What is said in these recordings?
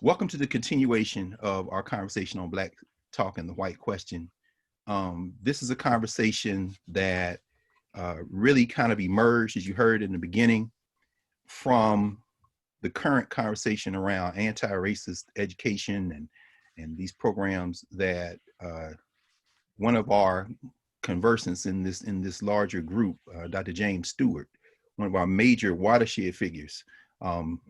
Welcome to the continuation of our conversation on Black Talk and the White Question. This is a conversation that really kind of emerged, as you heard in the beginning, from the current conversation around anti-racist education and these programs that one of our conversants in this larger group, Dr. James Stewart, one of our major watershed figures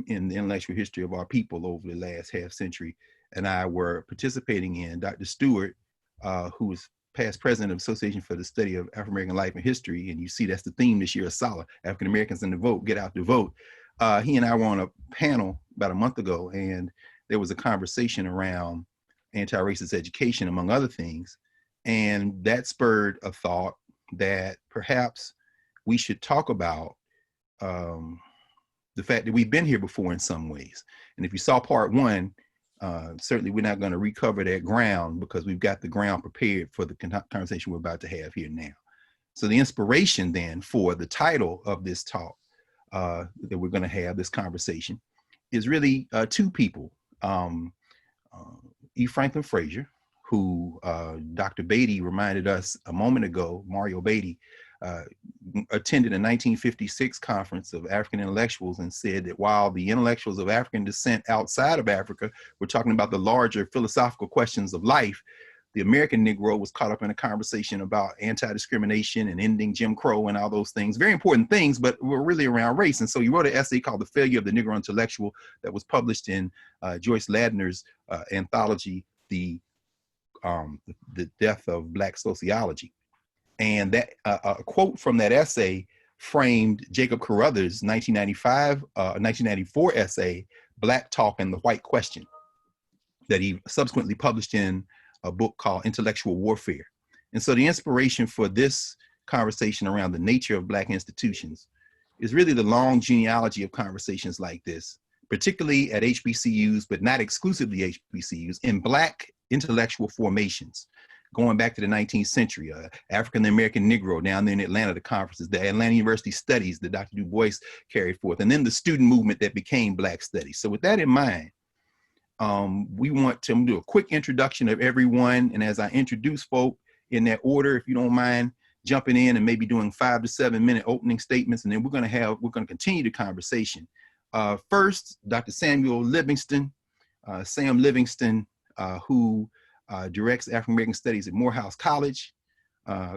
in the intellectual history of our people over the last half century, and I were participating in. Dr. Stewart, who is past president of the Association for the Study of African American Life and History, and you see that's the theme this year, ASALH, African Americans in the Vote, Get Out to Vote. He and I were on a panel about a month ago, and there was a conversation around anti-racist education, among other things, and that spurred a thought that perhaps we should talk about the fact that we've been here before in some ways. And if you saw part one, certainly we're not going to recover that ground because we've got the ground prepared for the conversation we're about to have here now. So the inspiration then for the title of this talk that we're going to have, this conversation, is really two people. E. Franklin Frazier, who Dr. Beatty reminded us a moment ago, Mario Beatty, attended a 1956 conference of African intellectuals and said that while the intellectuals of African descent outside of Africa were talking about the larger philosophical questions of life, the American Negro was caught up in a conversation about anti-discrimination and ending Jim Crow and all those things, very important things, but were really around race. And so he wrote an essay called The Failure of the Negro Intellectual that was published in Joyce Ladner's anthology, The Death of Black Sociology. And that a quote from that essay framed Jacob Carruthers' 1994 essay, Black Talk and the White Question, that he subsequently published in a book called Intellectual Warfare. And so the inspiration for this conversation around the nature of Black institutions is really the long genealogy of conversations like this, particularly at HBCUs, but not exclusively HBCUs, in Black intellectual formations. Going back to the 19th century, African-American Negro down there in Atlanta, the conferences, the Atlanta University Studies that Dr. Du Bois carried forth, and then the student movement that became Black Studies. So with that in mind, we want to do a quick introduction of everyone. And as I introduce folk in that order, if you don't mind jumping in and maybe doing 5 to 7 minute opening statements, and then we're going to continue the conversation. First, Dr. Samuel Livingston, Sam Livingston, who directs African American Studies at Morehouse College.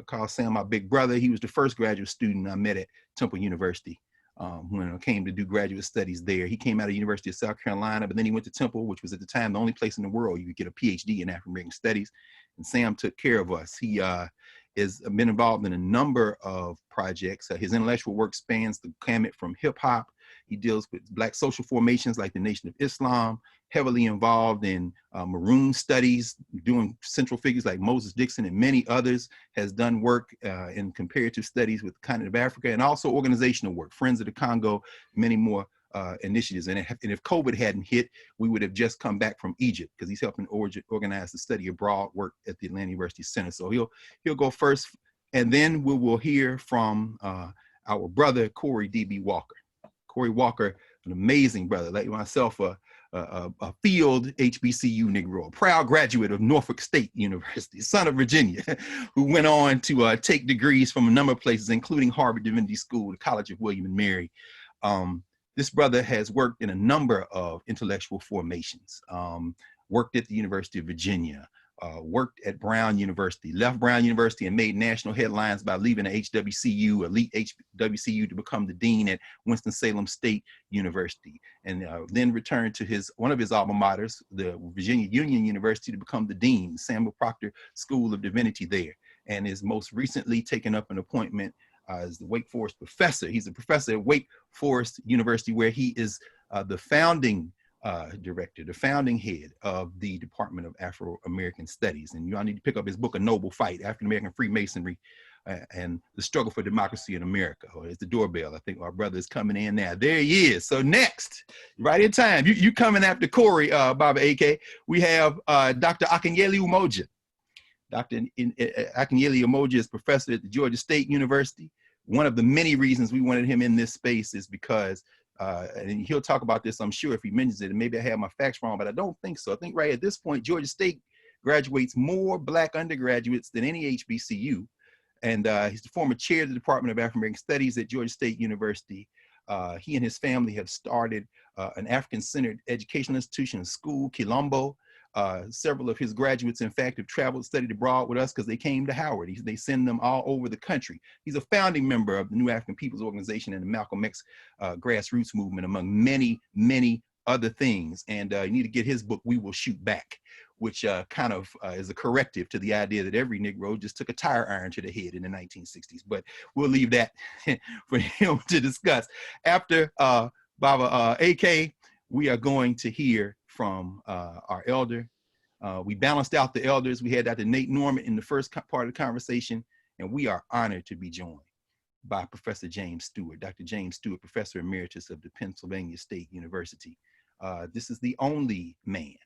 Call Sam my big brother. He was the first graduate student I met at Temple University when I came to do graduate studies there. He came out of the University of South Carolina, but then he went to Temple, which was at the time the only place in the world you could get a PhD in African American Studies. And Sam took care of us. He has been involved in a number of projects. His intellectual work spans the gamut from hip hop. He deals with Black social formations like the Nation of Islam, heavily involved in Maroon studies, doing central figures like Moses Dixon and many others, has done work in comparative studies with the continent of Africa, and also organizational work, Friends of the Congo, many more initiatives. And if COVID hadn't hit, we would have just come back from Egypt because he's helping organize the study abroad work at the Atlanta University Center. So he'll go first, and then we will hear from our brother, Corey D.B. Walker. Corey Walker, an amazing brother, like myself, a field HBCU Negro, a proud graduate of Norfolk State University, son of Virginia, who went on to take degrees from a number of places, including Harvard Divinity School, the College of William and Mary. This brother has worked in a number of intellectual formations, worked at the University of Virginia, worked at Brown University, left Brown University and made national headlines by leaving the HWCU, elite HWCU, to become the dean at Winston-Salem State University, and then returned to one of his alma maters, the Virginia Union University, to become the dean, Samuel Proctor School of Divinity there, and is most recently taken up an appointment as the Wake Forest professor. He's a professor at Wake Forest University, where he is the founding director, the founding head of the Department of Afro-American Studies. And you all need to pick up his book, A Noble Fight, African American Freemasonry and the Struggle for Democracy in America. Or it's the doorbell. I think our brother is coming in now. There he is. So next, right in time, you coming after Corey, Baba AK, we have Dr. Akinyele Umoja. Dr. Akinyele Umoja is professor at the Georgia State University. One of the many reasons we wanted him in this space is because and he'll talk about this, I'm sure, if he mentions it, and maybe I have my facts wrong, but I don't think so. I think right at this point, Georgia State graduates more Black undergraduates than any HBCU. And he's the former chair of the Department of African American Studies at Georgia State University. He and his family have started an African-centered educational institution, school, Quilombo. Several of his graduates, in fact, have traveled, studied abroad with us because they came to Howard. They send them all over the country. He's a founding member of the New African People's Organization and the Malcolm X grassroots movement, among many, many other things. And you need to get his book, We Will Shoot Back, which kind of is a corrective to the idea that every Negro just took a tire iron to the head in the 1960s. But we'll leave that for him to discuss. After Baba AK, we are going to hear from our elder. We balanced out the elders. We had Dr. Nate Norman in the first part of the conversation, and we are honored to be joined by Professor James Stewart, Dr. James Stewart, Professor Emeritus of the Pennsylvania State University. This is the only man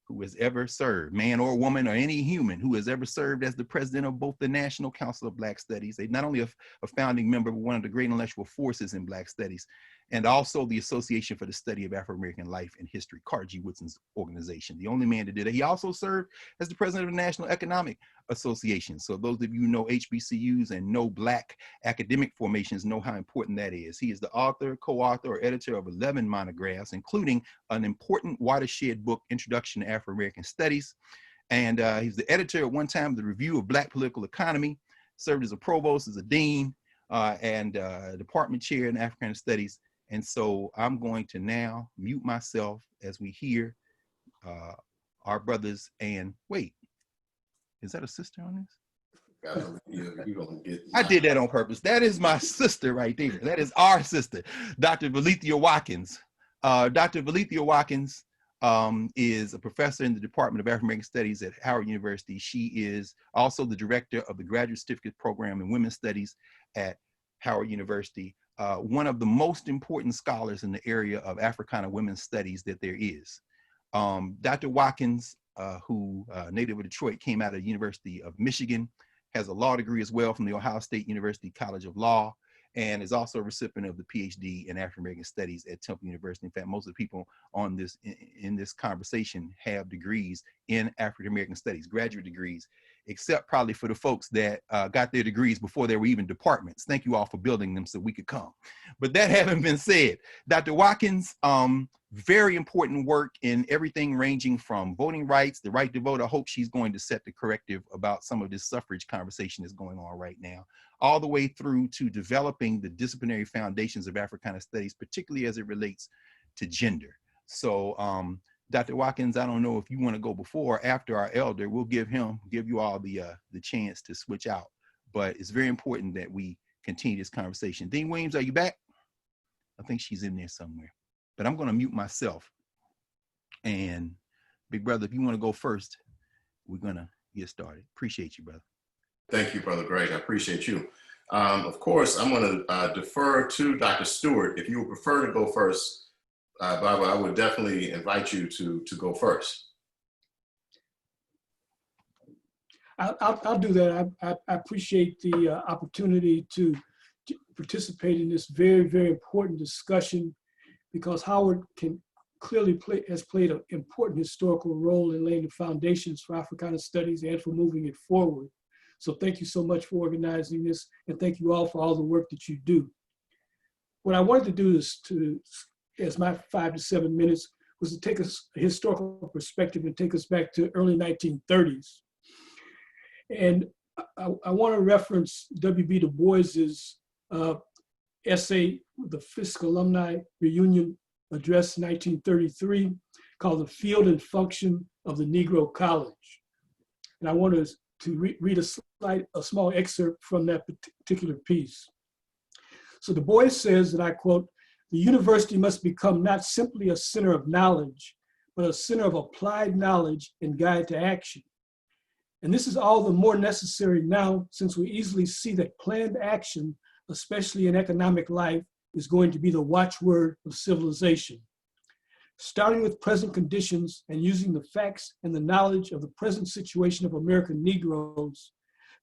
who has ever served, man or woman or any human who has ever served as the president of both the National Council of Black Studies, not only a founding member, but one of the great intellectual forces in Black studies, and also the Association for the Study of Afro-American Life and History, Carter G. Woodson's organization, the only man that did it. He also served as the president of the National Economic Association. So those of you who know HBCUs and know Black academic formations know how important that is. He is the author, co-author, or editor of 11 monographs, including an important watershed book, Introduction to Afro-American Studies. And he's the editor at one time of the Review of Black Political Economy, served as a provost, as a dean, and department chair in African Studies. And so I'm going to now mute myself as we hear our brothers. And wait, is that a sister on this? I did that on purpose. That is my sister right there. That is our sister, Dr. Valethia Watkins. Dr. Valethia Watkins is a professor in the Department of African American Studies at Howard University. She is also the director of the Graduate Certificate Program in Women's Studies at Howard University. One of the most important scholars in the area of Africana women's studies that there is. Dr. Watkins, who native of Detroit, came out of the University of Michigan, has a law degree as well from the Ohio State University College of Law, and is also a recipient of the PhD in African American Studies at Temple University. In fact, most of the people on this in this conversation have degrees in African American Studies, graduate degrees, except probably for the folks that got their degrees before there were even departments. Thank you all for building them so we could come. But that having been said, Dr. Watkins, very important work in everything ranging from voting rights, the right to vote. I hope she's going to set the corrective about some of this suffrage conversation that's going on right now, all the way through to developing the disciplinary foundations of Africana studies, particularly as it relates to gender. So Dr. Watkins, I don't know if you want to go before or after our elder. We'll give you all the chance to switch out. But it's very important that we continue this conversation. Dean Williams, are you back? I think she's in there somewhere. But I'm going to mute myself. And Big Brother, if you want to go first, we're going to get started. Appreciate you, brother. Thank you, Brother Greg. I appreciate you. Of course, I'm going to defer to Dr. Stewart. If you would prefer to go first, Baba, I would definitely invite you to go first. I'll do that. I appreciate the opportunity to participate in this very, very important discussion, because Howard has played an important historical role in laying the foundations for Africana studies and for moving it forward. So thank you so much for organizing this, and thank you all for all the work that you do. What I wanted to do is as my 5 to 7 minutes, was to take a historical perspective and take us back to early 1930s. And I want to reference W.B. Du Bois's essay, the Fisk Alumni Reunion Address 1933, called The Field and Function of the Negro College. And I want to read a small excerpt from that particular piece. So Du Bois says, and I quote, "The university must become not simply a center of knowledge, but a center of applied knowledge and guide to action. And this is all the more necessary now, since we easily see that planned action, especially in economic life, is going to be the watchword of civilization. Starting with present conditions and using the facts and the knowledge of the present situation of American Negroes,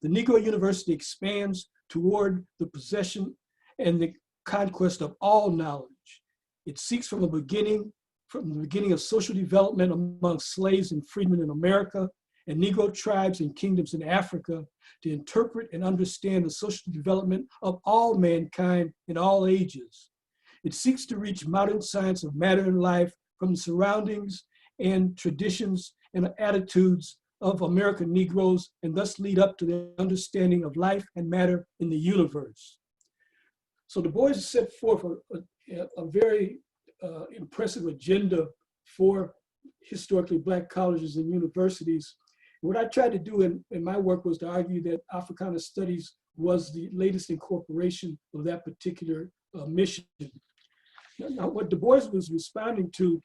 the Negro University expands toward the possession and the conquest of all knowledge, It seeks from the beginning of social development among slaves and freedmen in America and Negro tribes and kingdoms in Africa to interpret and understand the social development of all mankind in all ages. It seeks to reach modern science of matter and life from the surroundings and traditions and attitudes of American Negroes, and thus lead up to the understanding of life and matter in the universe. So Du Bois has set forth a very impressive agenda for historically Black colleges and universities. What I tried to do in my work was to argue that Africana Studies was the latest incorporation of that particular mission. Now, what Du Bois was responding to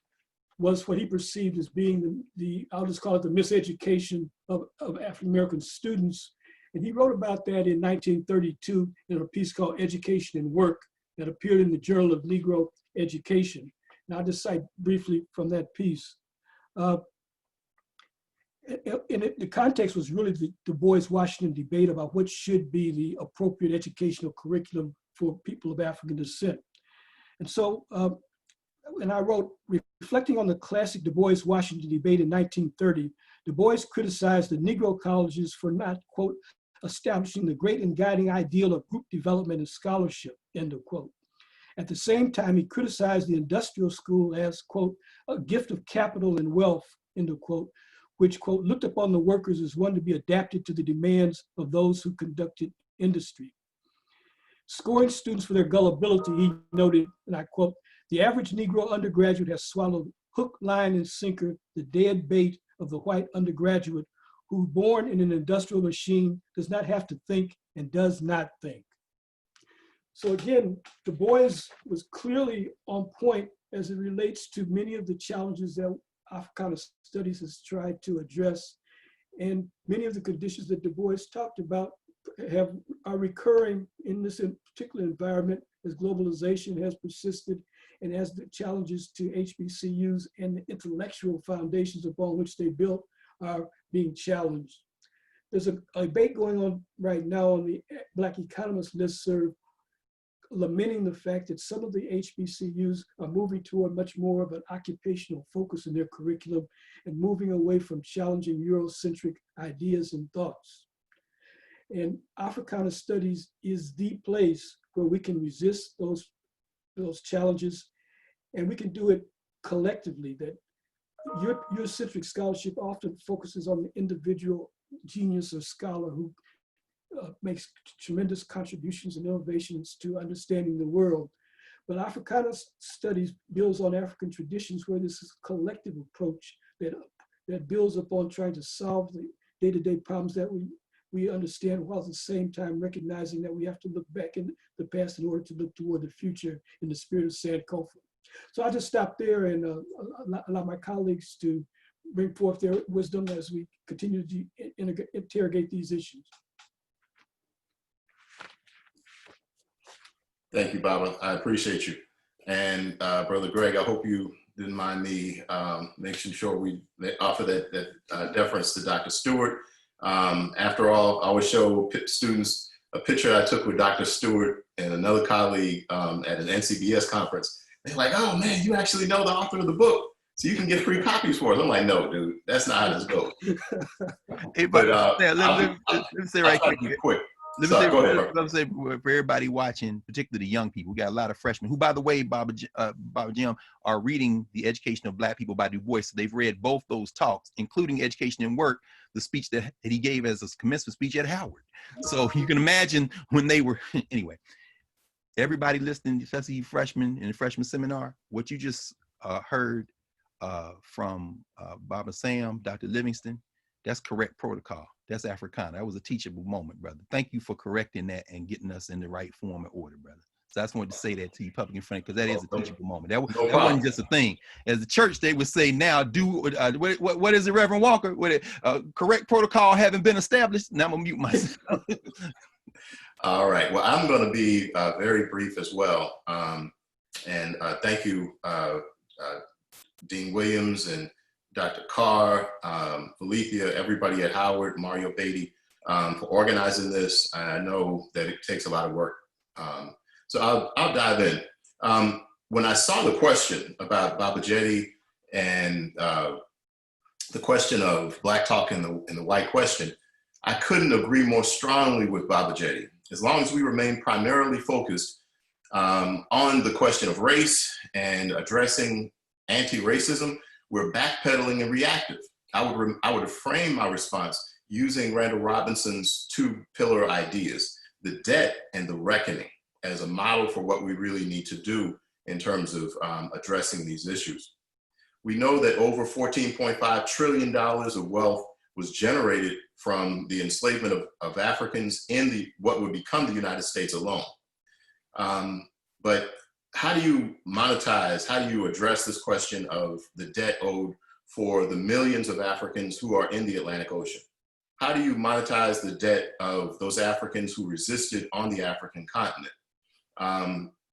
was what he perceived as being I'll just call it the miseducation of African-American students. And he wrote about that in 1932 in a piece called Education and Work that appeared in the Journal of Negro Education. And I'll just cite briefly from that piece. The context was really the Du Bois-Washington debate about what should be the appropriate educational curriculum for people of African descent. And so, and I wrote, reflecting on the classic Du Bois-Washington debate in 1930, Du Bois criticized the Negro colleges for not, quote, establishing the great and guiding ideal of group development and scholarship, end of quote. At the same time, he criticized the industrial school as, quote, a gift of capital and wealth, end of quote, which, quote, looked upon the workers as one to be adapted to the demands of those who conducted industry. Scoring students for their gullibility, he noted, and I quote, the average Negro undergraduate has swallowed hook, line, and sinker the dead bait of the white undergraduate who, born in an industrial machine, does not have to think and does not think. So again, Du Bois was clearly on point as it relates to many of the challenges that Africana Studies has tried to address. And many of the conditions that Du Bois talked about are recurring in this particular environment as globalization has persisted and as the challenges to HBCUs and the intellectual foundations upon which they built are being challenged. There's a debate going on right now on the Black Economist listserv, lamenting the fact that some of the HBCUs are moving toward much more of an occupational focus in their curriculum and moving away from challenging Eurocentric ideas and thoughts. And Africana Studies is the place where we can resist those challenges, and we can do it collectively. That Eurocentric scholarship often focuses on the individual genius or scholar who makes tremendous contributions and innovations to understanding the world. But Africana Studies builds on African traditions where this is a collective approach that builds upon trying to solve the day-to-day problems that we understand, while at the same time recognizing that we have to look back in the past in order to look toward the future in the spirit of Sankofa. So I'll just stop there and allow my colleagues to bring forth their wisdom as we continue to interrogate these issues. Thank you, Baba. I appreciate you. And Brother Greg, I hope you didn't mind me making sure we offer that deference to Dr. Stewart. After all, I always show students a picture I took with Dr. Stewart and another colleague at an NCBS conference. They're like, oh man, you actually know the author of the book, so you can get free copies for it. I'm like, no, dude, that's not how this goes. Hey, but let me say right quick. Let me say for everybody watching, particularly the young people, we got a lot of freshmen who, by the way, Baba Jim, are reading The Education of Black People by Du Bois. So they've read both those talks, including Education and Work, the speech that he gave as a commencement speech at Howard. So you can imagine when they were, anyway, everybody listening, especially you freshmen in the freshman seminar, what you just heard from Baba Sam, Dr. Livingston, that's correct protocol. That's Africana. That was a teachable moment, brother. Thank you for correcting that and getting us in the right form and order, brother. So I just wanted to say that to you, public and frank, because that is a teachable moment. That wasn't just a thing. As the church, they would say now, what is it, Reverend Walker? Correct protocol haven't been established. Now I'm gonna mute myself. All right. Well, I'm going to be very brief as well. And thank you, Dean Williams and Dr. Carr, Felicia, everybody at Howard, Mario Beatty, for organizing this. I know that it takes a lot of work. So I'll dive in. when I saw the question about Baba Jetty and the question of Black talk and the white question, I couldn't agree more strongly with Baba Jetty. As long as we remain primarily focused on the question of race and addressing anti-racism, we're backpedaling and reactive. I would frame my response using Randall Robinson's two pillar ideas, the debt and the reckoning, as a model for what we really need to do in terms of addressing these issues. We know that over $14.5 trillion of wealth was generated from the enslavement of Africans in what would become the United States alone. But how do you monetize, how do you address this question of the debt owed for the millions of Africans who are in the Atlantic Ocean? How do you monetize the debt of those Africans who resisted on the African continent?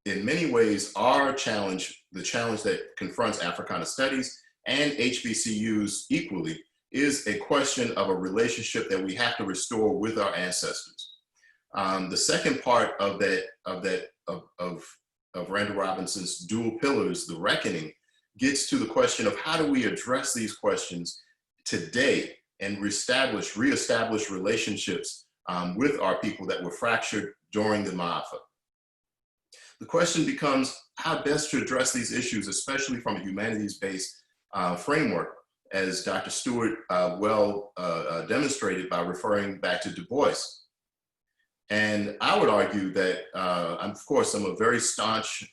In many ways, our challenge, the challenge that confronts Africana studies and HBCUs equally, is a question of a relationship that we have to restore with our ancestors. The second part of Randall Robinson's dual pillars, the reckoning, gets to the question of how do we address these questions today and reestablish relationships with our people that were fractured during the Ma'afa. The question becomes how best to address these issues, especially from a humanities-based framework, as Dr. Stewart demonstrated by referring back to Du Bois. And I would argue that, of course, I'm a very staunch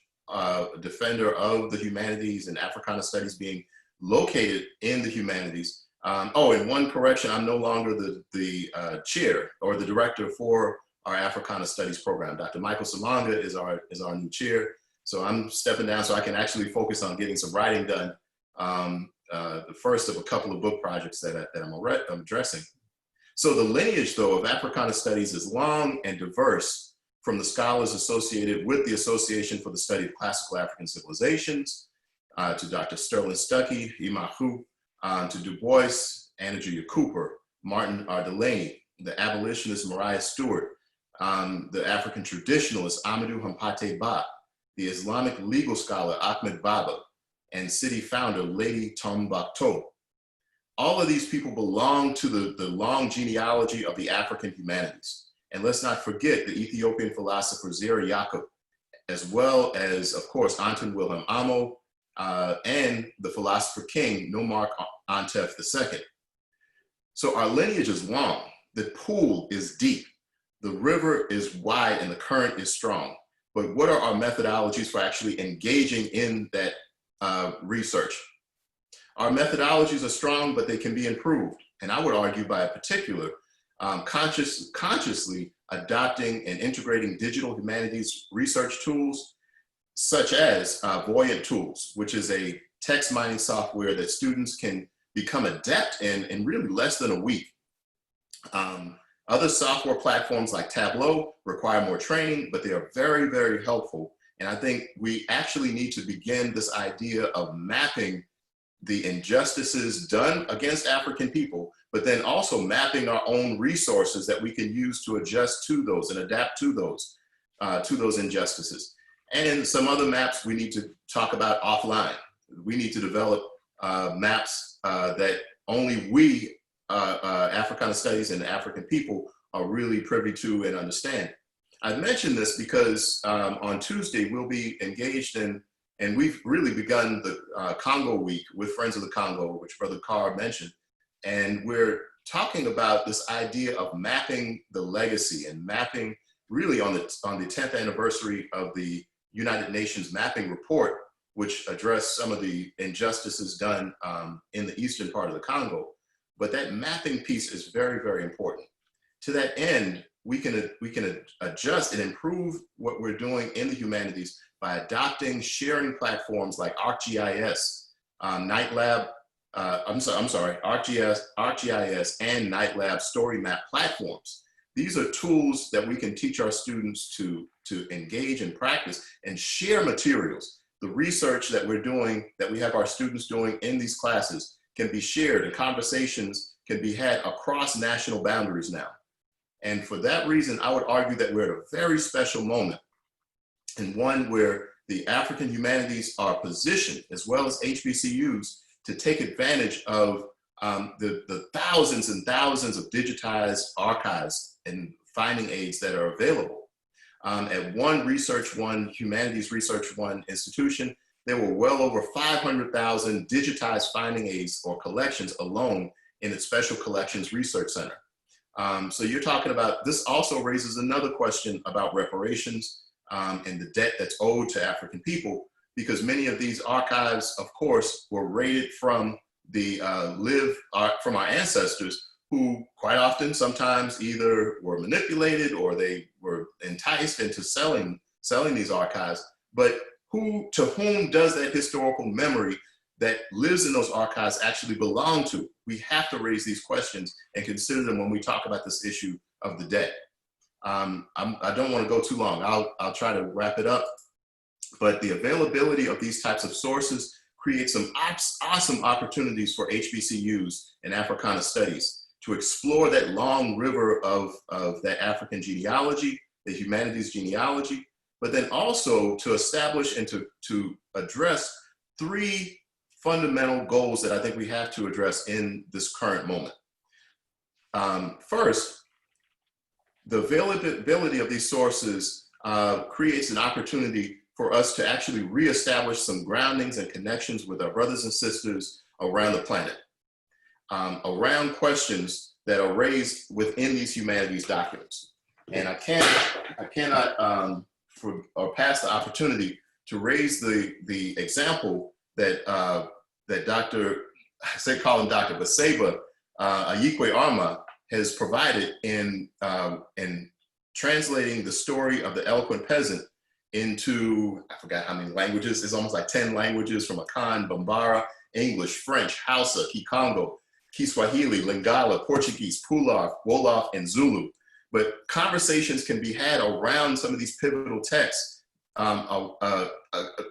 defender of the humanities and Africana studies being located in the humanities. And one correction, I'm no longer the chair or the director for our Africana Studies program. Dr. Michael Salonga is our new chair. So I'm stepping down so I can actually focus on getting some writing done. The first of a couple of book projects that I'm addressing. So the lineage, though, of Africana Studies is long and diverse, from the scholars associated with the Association for the Study of Classical African Civilizations, to Dr. Sterling Stuckey, Imahu, to Du Bois, Anna Julia Cooper, Martin R. Delaney, the abolitionist Mariah Stewart, the African traditionalist Amadou Hampâté Bâ, the Islamic legal scholar Ahmed Baba, and city founder Lady Tombouctou. All of these people belong to the long genealogy of the African humanities. And let's not forget the Ethiopian philosopher Zera Yacob, as well as, of course, Anton Wilhelm Amo, and the philosopher king Nomark Antef II. So our lineage is long, the pool is deep, the river is wide, and the current is strong. But what are our methodologies for actually engaging in that research? Our methodologies are strong, but they can be improved. And I would argue by a particular consciously adopting and integrating digital humanities research tools, such as Voyant Tools, which is a text mining software that students can become adept in really less than a week. Other software platforms like Tableau require more training, but they are very, very helpful. And I think we actually need to begin this idea of mapping the injustices done against African people, but then also mapping our own resources that we can use to adjust to those and adapt to those injustices. And some other maps we need to talk about offline. We need to develop maps that only we, Africana Studies and African people, are really privy to and understand. I've mentioned this because on Tuesday we'll be engaged in, and we've really begun the Congo Week with Friends of the Congo, which Brother Carr mentioned. And we're talking about this idea of mapping the legacy and mapping really on the 10th anniversary of the United Nations Mapping Report, which addressed some of the injustices done in the eastern part of the Congo. But that mapping piece is very, very important. To that end, we can adjust and improve what we're doing in the humanities by adopting sharing platforms like ArcGIS, ArcGIS and NightLab Story Map platforms. These are tools that we can teach our students to engage and practice and share materials. The research that we're doing, that we have our students doing in these classes, can be shared, and conversations can be had across national boundaries now. And for that reason, I would argue that we're at a very special moment, and one where the African humanities are positioned, as well as HBCUs, to take advantage of the thousands and thousands of digitized archives and finding aids that are available. At one Humanities Research One institution, there were well over 500,000 digitized finding aids or collections alone in its Special Collections Research Center. So you're talking about, this also raises another question about reparations and the debt that's owed to African people, because many of these archives, of course, were raided from from our ancestors, who quite often sometimes either were manipulated or they were enticed into selling these archives. But to whom does that historical memory that lives in those archives actually belong to? We have to raise these questions and consider them when we talk about this issue of the debt. I don't want to go too long. I'll try to wrap it up. But the availability of these types of sources creates some awesome opportunities for HBCUs and Africana studies to explore that long river of that African genealogy, the humanities genealogy, but then also to establish and to address three fundamental goals that I think we have to address in this current moment. First, the availability of these sources creates an opportunity for us to actually reestablish some groundings and connections with our brothers and sisters around the planet, around questions that are raised within these humanities documents. And I cannot pass the opportunity to raise the example that Dr. I say call him Dr. Baseba Ayikwe Arma has provided in translating the story of the eloquent peasant into, I forgot how many languages, it's almost like 10 languages, from Akan, Bambara, English, French, Hausa, Kikongo, Kiswahili, Lingala, Portuguese, Pulaar, Wolof, and Zulu. But conversations can be had around some of these pivotal texts,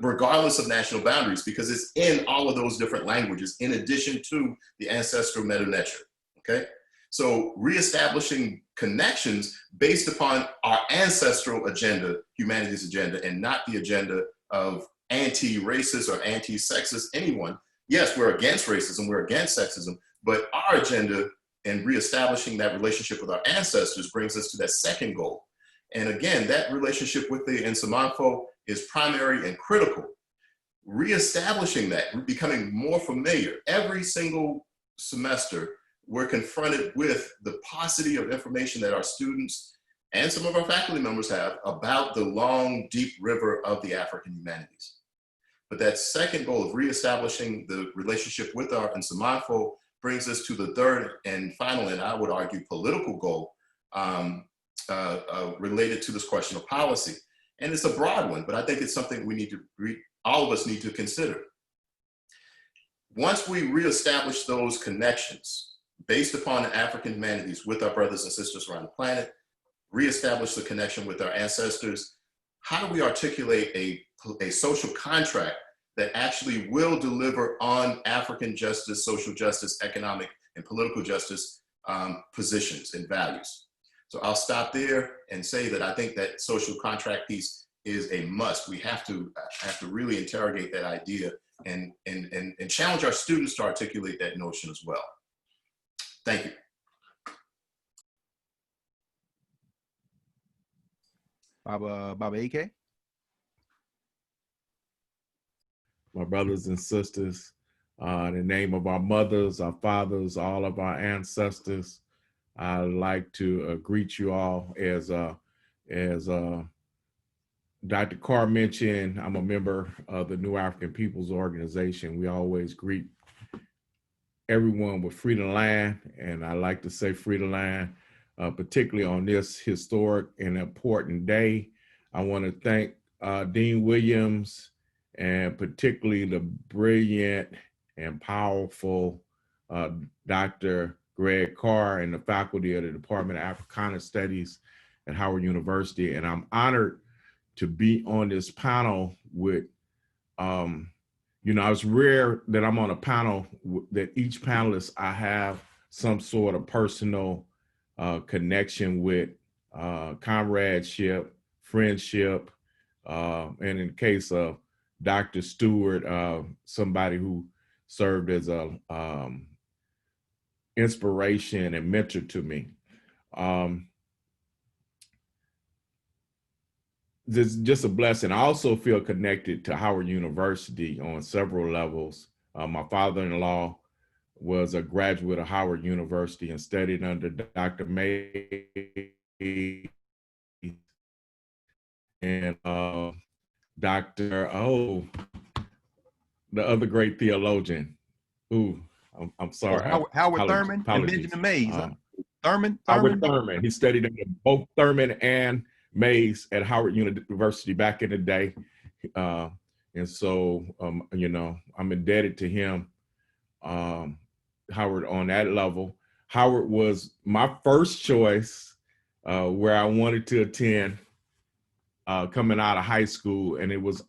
regardless of national boundaries, because it's in all of those different languages, in addition to the ancestral meta-nature, okay? So reestablishing connections based upon our ancestral agenda, humanities agenda, and not the agenda of anti-racist or anti-sexist anyone. Yes, we're against racism, we're against sexism, but our agenda and reestablishing that relationship with our ancestors brings us to that second goal. And again, that relationship with the Nsamanfo is primary and critical. Reestablishing that, becoming more familiar. Every single semester, we're confronted with the paucity of information that our students and some of our faculty members have about the long, deep river of the African humanities. But that second goal of reestablishing the relationship with our Nsamanfo brings us to the third and final, and I would argue, political goal related to this question of policy. And it's a broad one, but I think it's something we need to, all of us need to consider. Once we reestablish those connections based upon the African humanities with our brothers and sisters around the planet, reestablish the connection with our ancestors, how do we articulate a social contract that actually will deliver on African justice, social justice, economic and political justice positions and values? So I'll stop there and say that I think that social contract piece is a must. We have to really interrogate that idea and challenge our students to articulate that notion as well. Thank you. Baba AK. My brothers and sisters, in the name of our mothers, our fathers, all of our ancestors, I'd like to greet you all. As Dr. Carr mentioned, I'm a member of the New African Peoples Organization. We always greet everyone with freedom land, and I like to say freedom land, particularly on this historic and important day. I want to thank Dean Williams, and particularly the brilliant and powerful Dr. Greg Carr and the faculty of the Department of Africana Studies at Howard University. And I'm honored to be on this panel with, it's rare that I'm on a panel that each panelist I have some sort of personal connection with, comradeship, friendship, And in the case of Dr. Stewart, somebody who served as a inspiration and mentor to me. This is just a blessing. I also feel connected to Howard University on several levels. My father-in-law was a graduate of Howard University and studied under Dr. May and Dr. The other great theologian. I'm sorry. Howard Thurman and Benjamin Mays. Thurman. Howard Thurman. He studied under both Thurman and Mays at Howard University back in the day. And so, I'm indebted to him, Howard, on that level. Howard was my first choice where I wanted to attend coming out of high school. And it was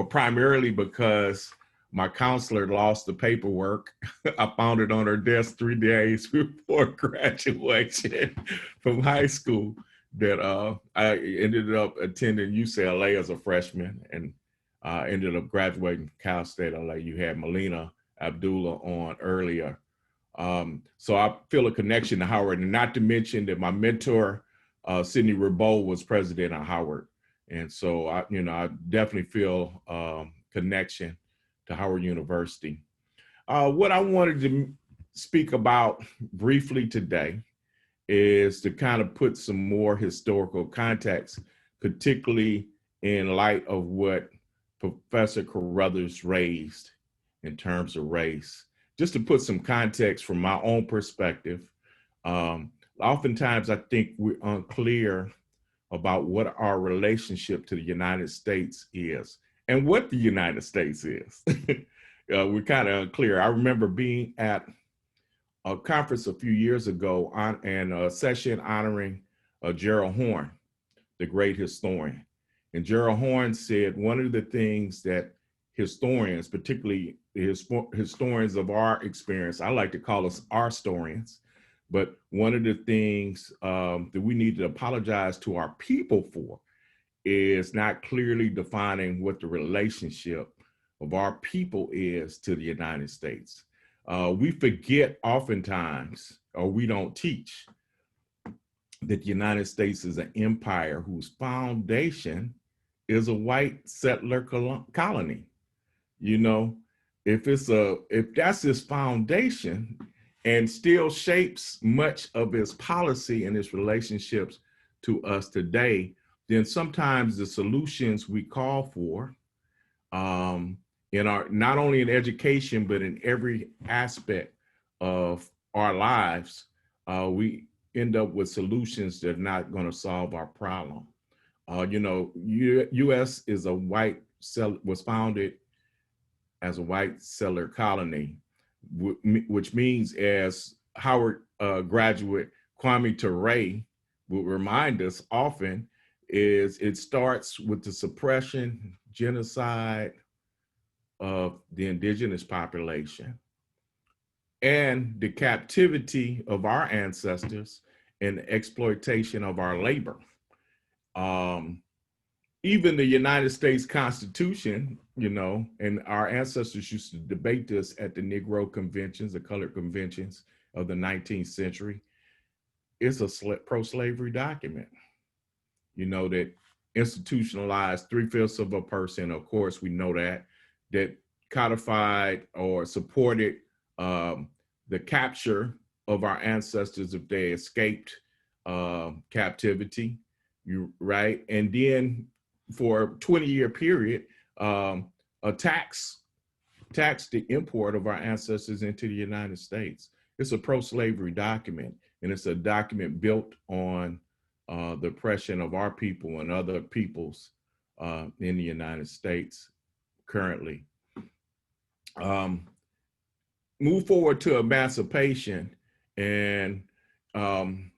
primarily because my counselor lost the paperwork. I found it on her desk 3 days before graduation from high school that I ended up attending UCLA as a freshman and ended up graduating from Cal State LA. You had Melina Abdullah on earlier. So I feel a connection to Howard, and not to mention that my mentor, Sidney Rebold, was president of Howard. And so I definitely feel connection to Howard University. What I wanted to speak about briefly today is to kind of put some more historical context, particularly in light of what Professor Carruthers raised in terms of race. Just to put some context from my own perspective, oftentimes I think we're unclear about what our relationship to the United States is and what the United States is. We're kind of unclear. I remember being at a conference a few years ago and a session honoring Gerald Horne, the great historian. And Gerald Horne said one of the things that historians, particularly historians of our experience, I like to call us our historians, but one of the things that we need to apologize to our people for is not clearly defining what the relationship of our people is to the United States. We forget oftentimes, or we don't teach, that the United States is an empire whose foundation is a white settler colony. If that's its foundation and still shapes much of its policy and its relationships to us today, then sometimes the solutions we call for in our, not only in education, but in every aspect of our lives, we end up with solutions that are not going to solve our problem. U.S. is was founded as a white settler colony, which means, as Howard graduate Kwame Ture will remind us often, is it starts with the suppression, genocide of the indigenous population and the captivity of our ancestors and the exploitation of our labor. Even the United States Constitution, and our ancestors used to debate this at the Negro conventions, the colored conventions of the 19th century. It's a pro-slavery document, that institutionalized 3/5 of a person. Of course, we know that codified or supported the capture of our ancestors if they escaped captivity, right? And then for a 20-year period, taxed the import of our ancestors into the United States. It's a pro-slavery document, and it's a document built on the oppression of our people and other peoples in the United States currently. Move forward to emancipation, and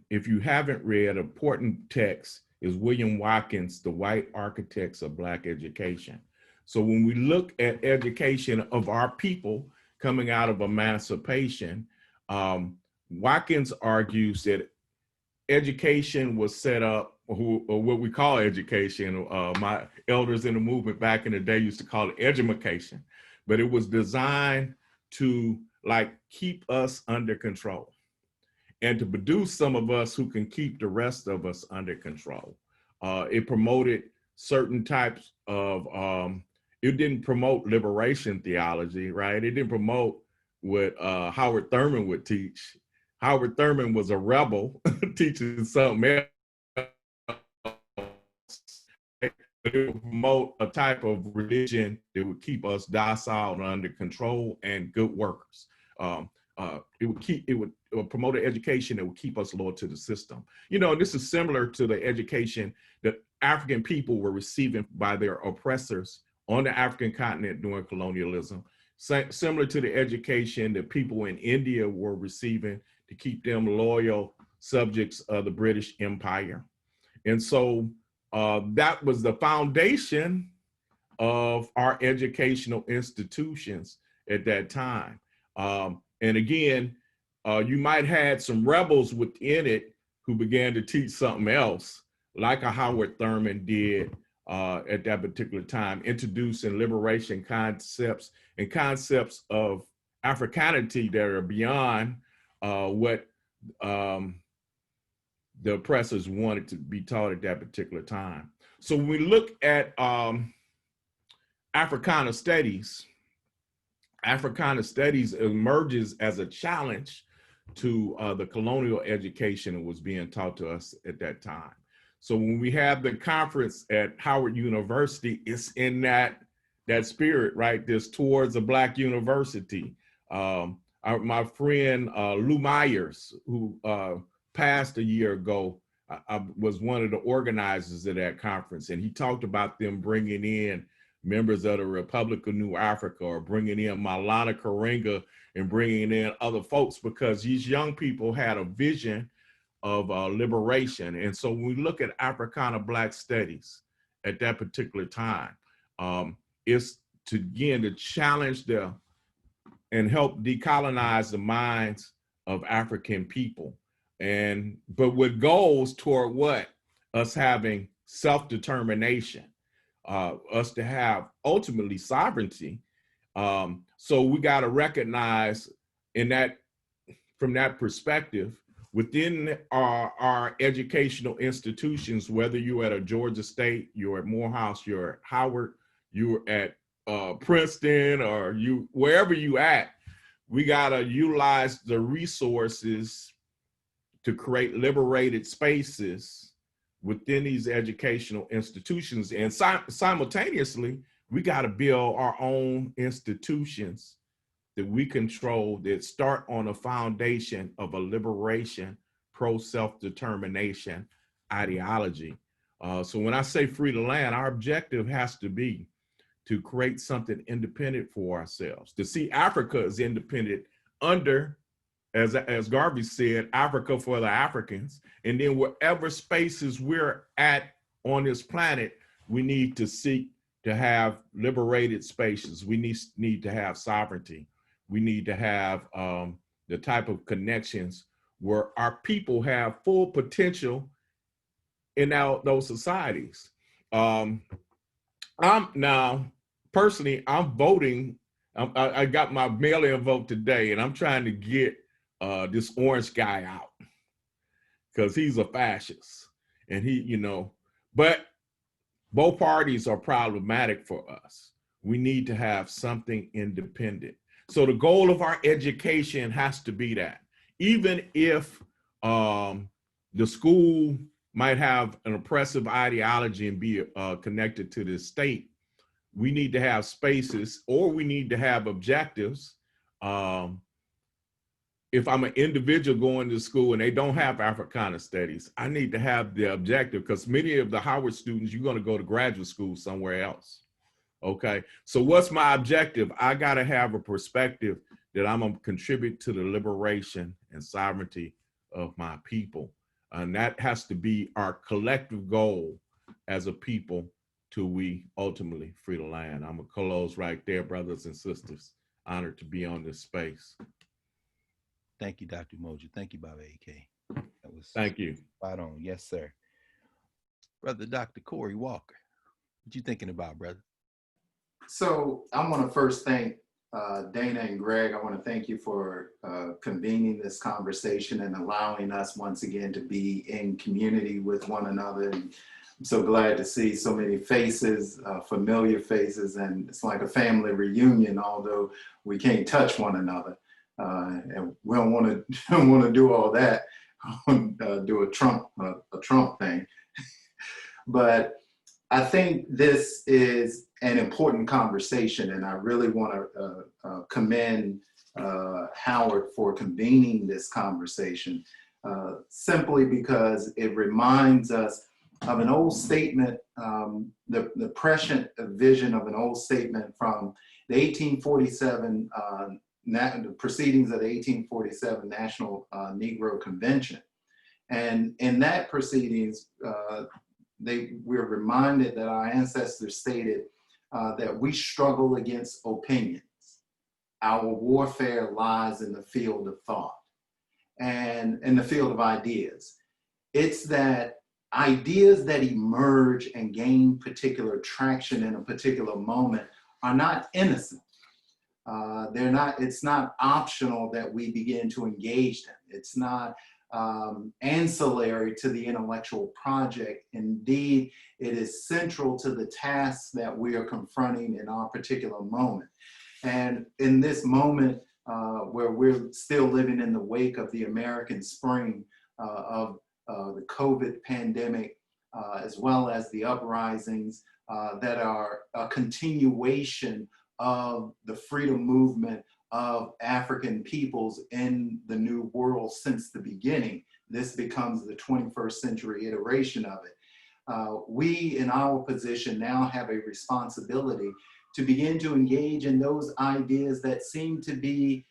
if you haven't read, an important text is William Watkins' The White Architects of Black Education. So when we look at education of our people coming out of emancipation, Watkins argues that education was set up or what we call education. My elders in the movement back in the day used to call it edumacation, but it was designed to like keep us under control and to produce some of us who can keep the rest of us under control. It promoted certain types of, it didn't promote liberation theology, right? It didn't promote what Howard Thurman would teach. Howard Thurman was a rebel teaching something else. But it would promote a type of religion that would keep us docile and under control and good workers. It would promote an education that would keep us loyal to the system. You know, this is similar to the education that African people were receiving by their oppressors on the African continent during colonialism, similar to the education that people in India were receiving to keep them loyal subjects of the British Empire. And so that was the foundation of our educational institutions at that time. And again, you might have had some rebels within it who began to teach something else, like a Howard Thurman did at that particular time, introducing liberation concepts and concepts of Africanity that are beyond what the oppressors wanted to be taught at that particular time. So when we look at Africana studies emerges as a challenge to the colonial education that was being taught to us at that time. So when we have the conference at Howard University, it's in that spirit, right? This towards a Black university. My friend Lou Myers, who passed a year ago, I was one of the organizers of that conference, and he talked about them bringing in members of the Republic of New Africa, or bringing in Maulana Karenga and bringing in other folks, because these young people had a vision of liberation. And so when we look at Africana Black studies at that particular time, it's to challenge and help decolonize the minds of African people. But with goals toward what? Us having self-determination, us to have ultimately sovereignty. So we got to recognize from that perspective, within our educational institutions, whether you're at a Georgia State, you're at Morehouse, you're at Howard, you're at Princeton, or wherever you at, we got to utilize the resources to create liberated spaces within these educational institutions. And simultaneously, we got to build our own institutions that we control, that start on a foundation of a liberation, pro-self-determination ideology. So when I say free the land, our objective has to be to create something independent for ourselves, to see Africa as independent under, as Garvey said, Africa for the Africans. And then wherever spaces we're at on this planet, we need to seek to have liberated spaces. We need to have sovereignty. We need to have the type of connections where our people have full potential in those societies. Personally, I'm voting. I got my mail-in vote today, and I'm trying to get this orange guy out because he's a fascist, and but both parties are problematic for us. We need to have something independent. So the goal of our education has to be that, even if the school might have an oppressive ideology and be connected to the state, we need to have spaces, or we need to have objectives. If I'm an individual going to school and they don't have Africana studies, I need to have the objective, because many of the Howard students, you're going to go to graduate school somewhere else. Okay, so what's my objective? I got to have a perspective that I'm going to contribute to the liberation and sovereignty of my people. And that has to be our collective goal as a people till we ultimately free the land. I'm going to close right there, brothers and sisters. Honored to be on this space. Thank you, Dr. Moja. Thank you, Baba AK. That was Thank you. spot on. Yes, sir. Brother Dr. Corey Walker. What you thinking about, brother? So I want to first thank Dana and Greg. I want to thank you for convening this conversation and allowing us once again to be in community with one another. And I'm so glad to see so many faces, familiar faces, and it's like a family reunion, although we can't touch one another. And we don't want to do all that, do a Trump thing. But I think this is an important conversation, and I really want to commend Howard for convening this conversation, simply because it reminds us of an old statement, the prescient vision of an old statement from the 1847, the proceedings of the 1847 National Negro Convention. And in that proceedings, we're reminded that our ancestors stated that we struggle against opinions. Our warfare lies in the field of thought and in the field of ideas. It's that ideas that emerge and gain particular traction in a particular moment are not innocent. It's not optional that we begin to engage them. It's not ancillary to the intellectual project. Indeed, it is central to the tasks that we are confronting in our particular moment. And in this moment where we're still living in the wake of the American spring of the COVID pandemic, as well as the uprisings that are a continuation of the freedom movement of African peoples in the New World since the beginning. This becomes the 21st century iteration of it. We, in our position, now have a responsibility to begin to engage in those ideas that seem to be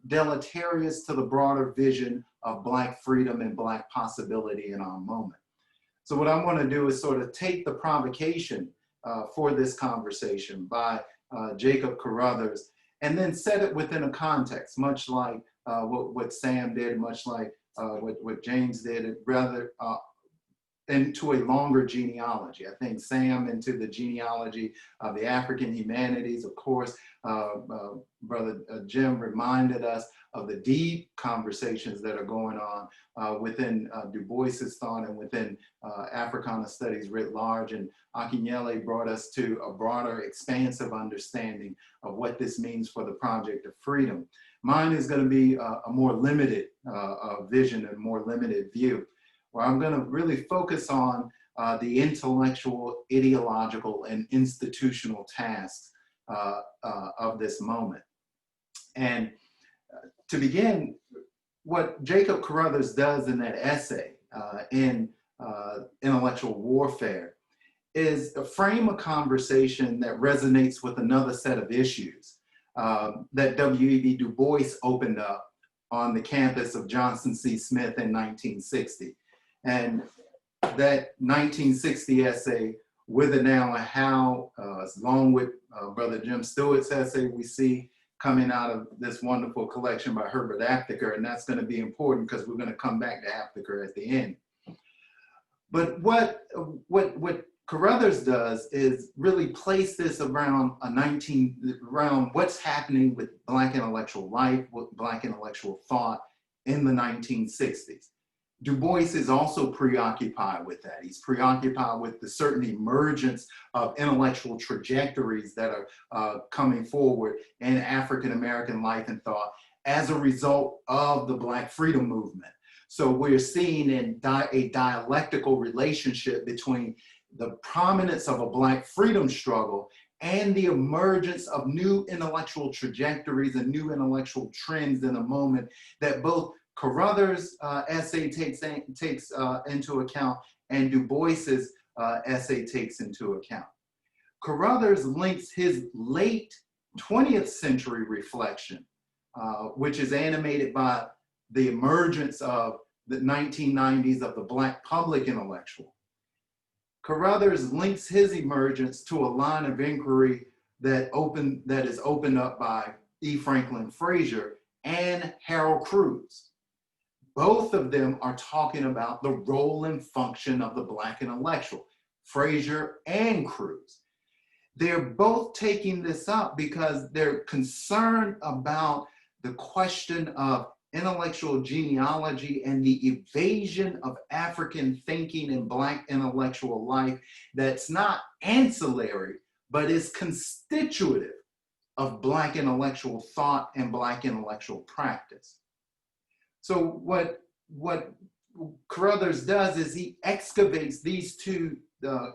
deleterious to the broader vision of Black freedom and Black possibility in our moment. So what I want to do is sort of take the provocation for this conversation by Jacob Carruthers, and then set it within a context, much like what Sam did, much like what James did, rather into a longer genealogy. I think Sam into the genealogy of the African humanities. Of course, Brother Jim reminded us of the deep conversations that are going on within Du Bois's thought and within Africana studies writ large. And Akinyele brought us to a broader, expansive understanding of what this means for the project of freedom. Mine is going to be a more limited vision and more limited view, where I'm going to really focus on the intellectual, ideological, and institutional tasks of this moment. And to begin, what Jacob Carruthers does in that essay in Intellectual Warfare is frame a conversation that resonates with another set of issues that W.E.B. Du Bois opened up on the campus of Johnson C. Smith in 1960. And that 1960 essay, Whither Now and How, along with Brother Jim Stewart's essay, we see coming out of this wonderful collection by Herbert Aptheker, and that's going to be important because we're going to come back to Aptheker at the end. But what Carruthers does is really place this around around what's happening with Black intellectual life, with Black intellectual thought in the 1960s. Du Bois is also preoccupied with that. He's preoccupied with the certain emergence of intellectual trajectories that are coming forward in African-American life and thought as a result of the Black freedom movement. So we're seeing a dialectical relationship between the prominence of a Black freedom struggle and the emergence of new intellectual trajectories and new intellectual trends in a moment that both Carruthers' essay takes into account and Du Bois's essay takes into account. Carruthers links his late 20th century reflection, which is animated by the emergence of the 1990s of the Black public intellectual. Carruthers links his emergence to a line of inquiry that is opened up by E. Franklin Frazier and Harold Cruse. both of them are talking about the role and function of the Black intellectual, Frazier and Carruthers. They're both taking this up because they're concerned about the question of intellectual genealogy and the evasion of African thinking in Black intellectual life that's not ancillary, but is constitutive of Black intellectual thought and Black intellectual practice. So what Carruthers does is he excavates these two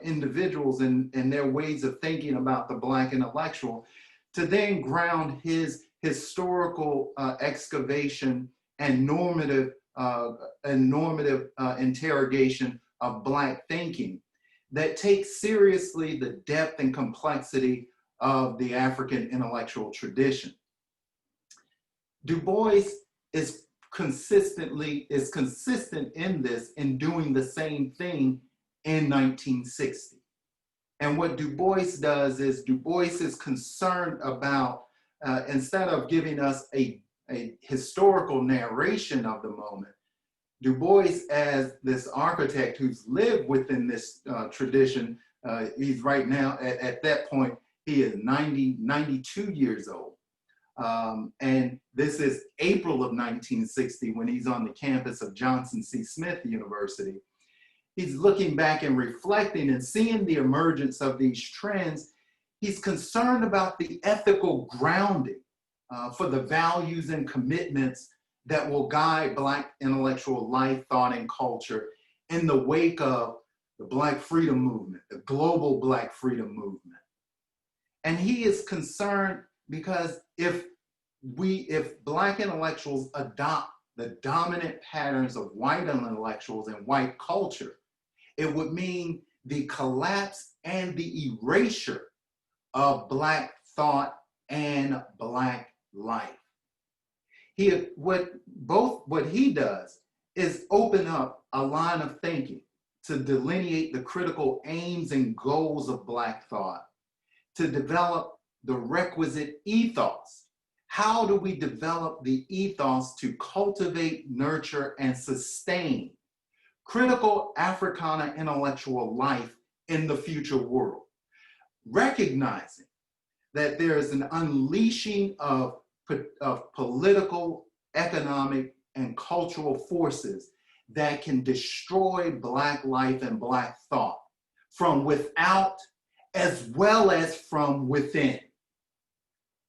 individuals and their ways of thinking about the Black intellectual to then ground his historical excavation and normative interrogation of Black thinking that takes seriously the depth and complexity of the African intellectual tradition. Du Bois is consistent in this, in doing the same thing in 1960. And what Du Bois does is Du Bois is concerned about, instead of giving us a historical narration of the moment, Du Bois, as this architect who's lived within this tradition, he's right now, at that point, he is 92 years old. And this is April of 1960 when he's on the campus of Johnson C. Smith University. He's looking back and reflecting and seeing the emergence of these trends. He's concerned about the ethical grounding for the values and commitments that will guide Black intellectual life, thought, and culture in the wake of the Black freedom movement, the global Black freedom movement. And he is concerned because if Black intellectuals adopt the dominant patterns of white intellectuals and white culture, it would mean the collapse and the erasure of Black thought and Black life. What he does is open up a line of thinking to delineate the critical aims and goals of Black thought, to develop the requisite ethos. How do we develop the ethos to cultivate, nurture, and sustain critical Africana intellectual life in the future world? Recognizing that there is an unleashing of political, economic, and cultural forces that can destroy Black life and Black thought from without as well as from within.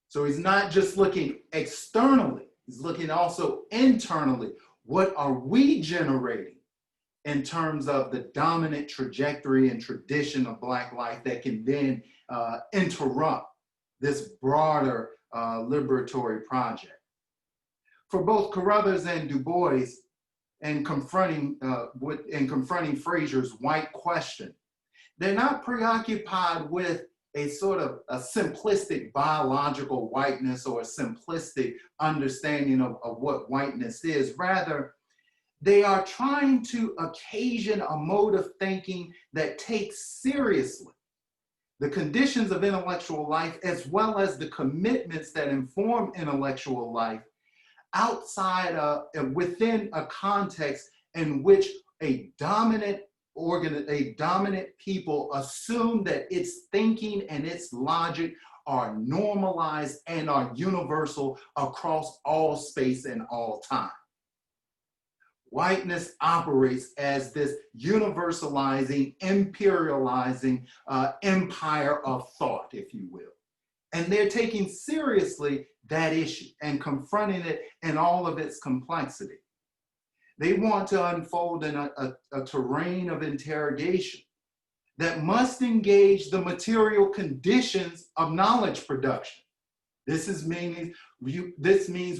So he's not just looking externally, he's looking also internally. What are we generating in terms of the dominant trajectory and tradition of Black life that can then interrupt this broader liberatory project? For both Carruthers and Du Bois, in confronting Frazier's white question, they're not preoccupied with a sort of a simplistic biological whiteness or a simplistic understanding of what whiteness is. Rather, they are trying to occasion a mode of thinking that takes seriously the conditions of intellectual life as well as the commitments that inform intellectual life outside and within a context in which a dominant people assume that its thinking and its logic are normalized and are universal across all space and all time. Whiteness operates as this universalizing, imperializing empire of thought, if you will. And they're taking seriously that issue and confronting it in all of its complexity. They want to unfold in a terrain of interrogation that must engage the material conditions of knowledge production. This means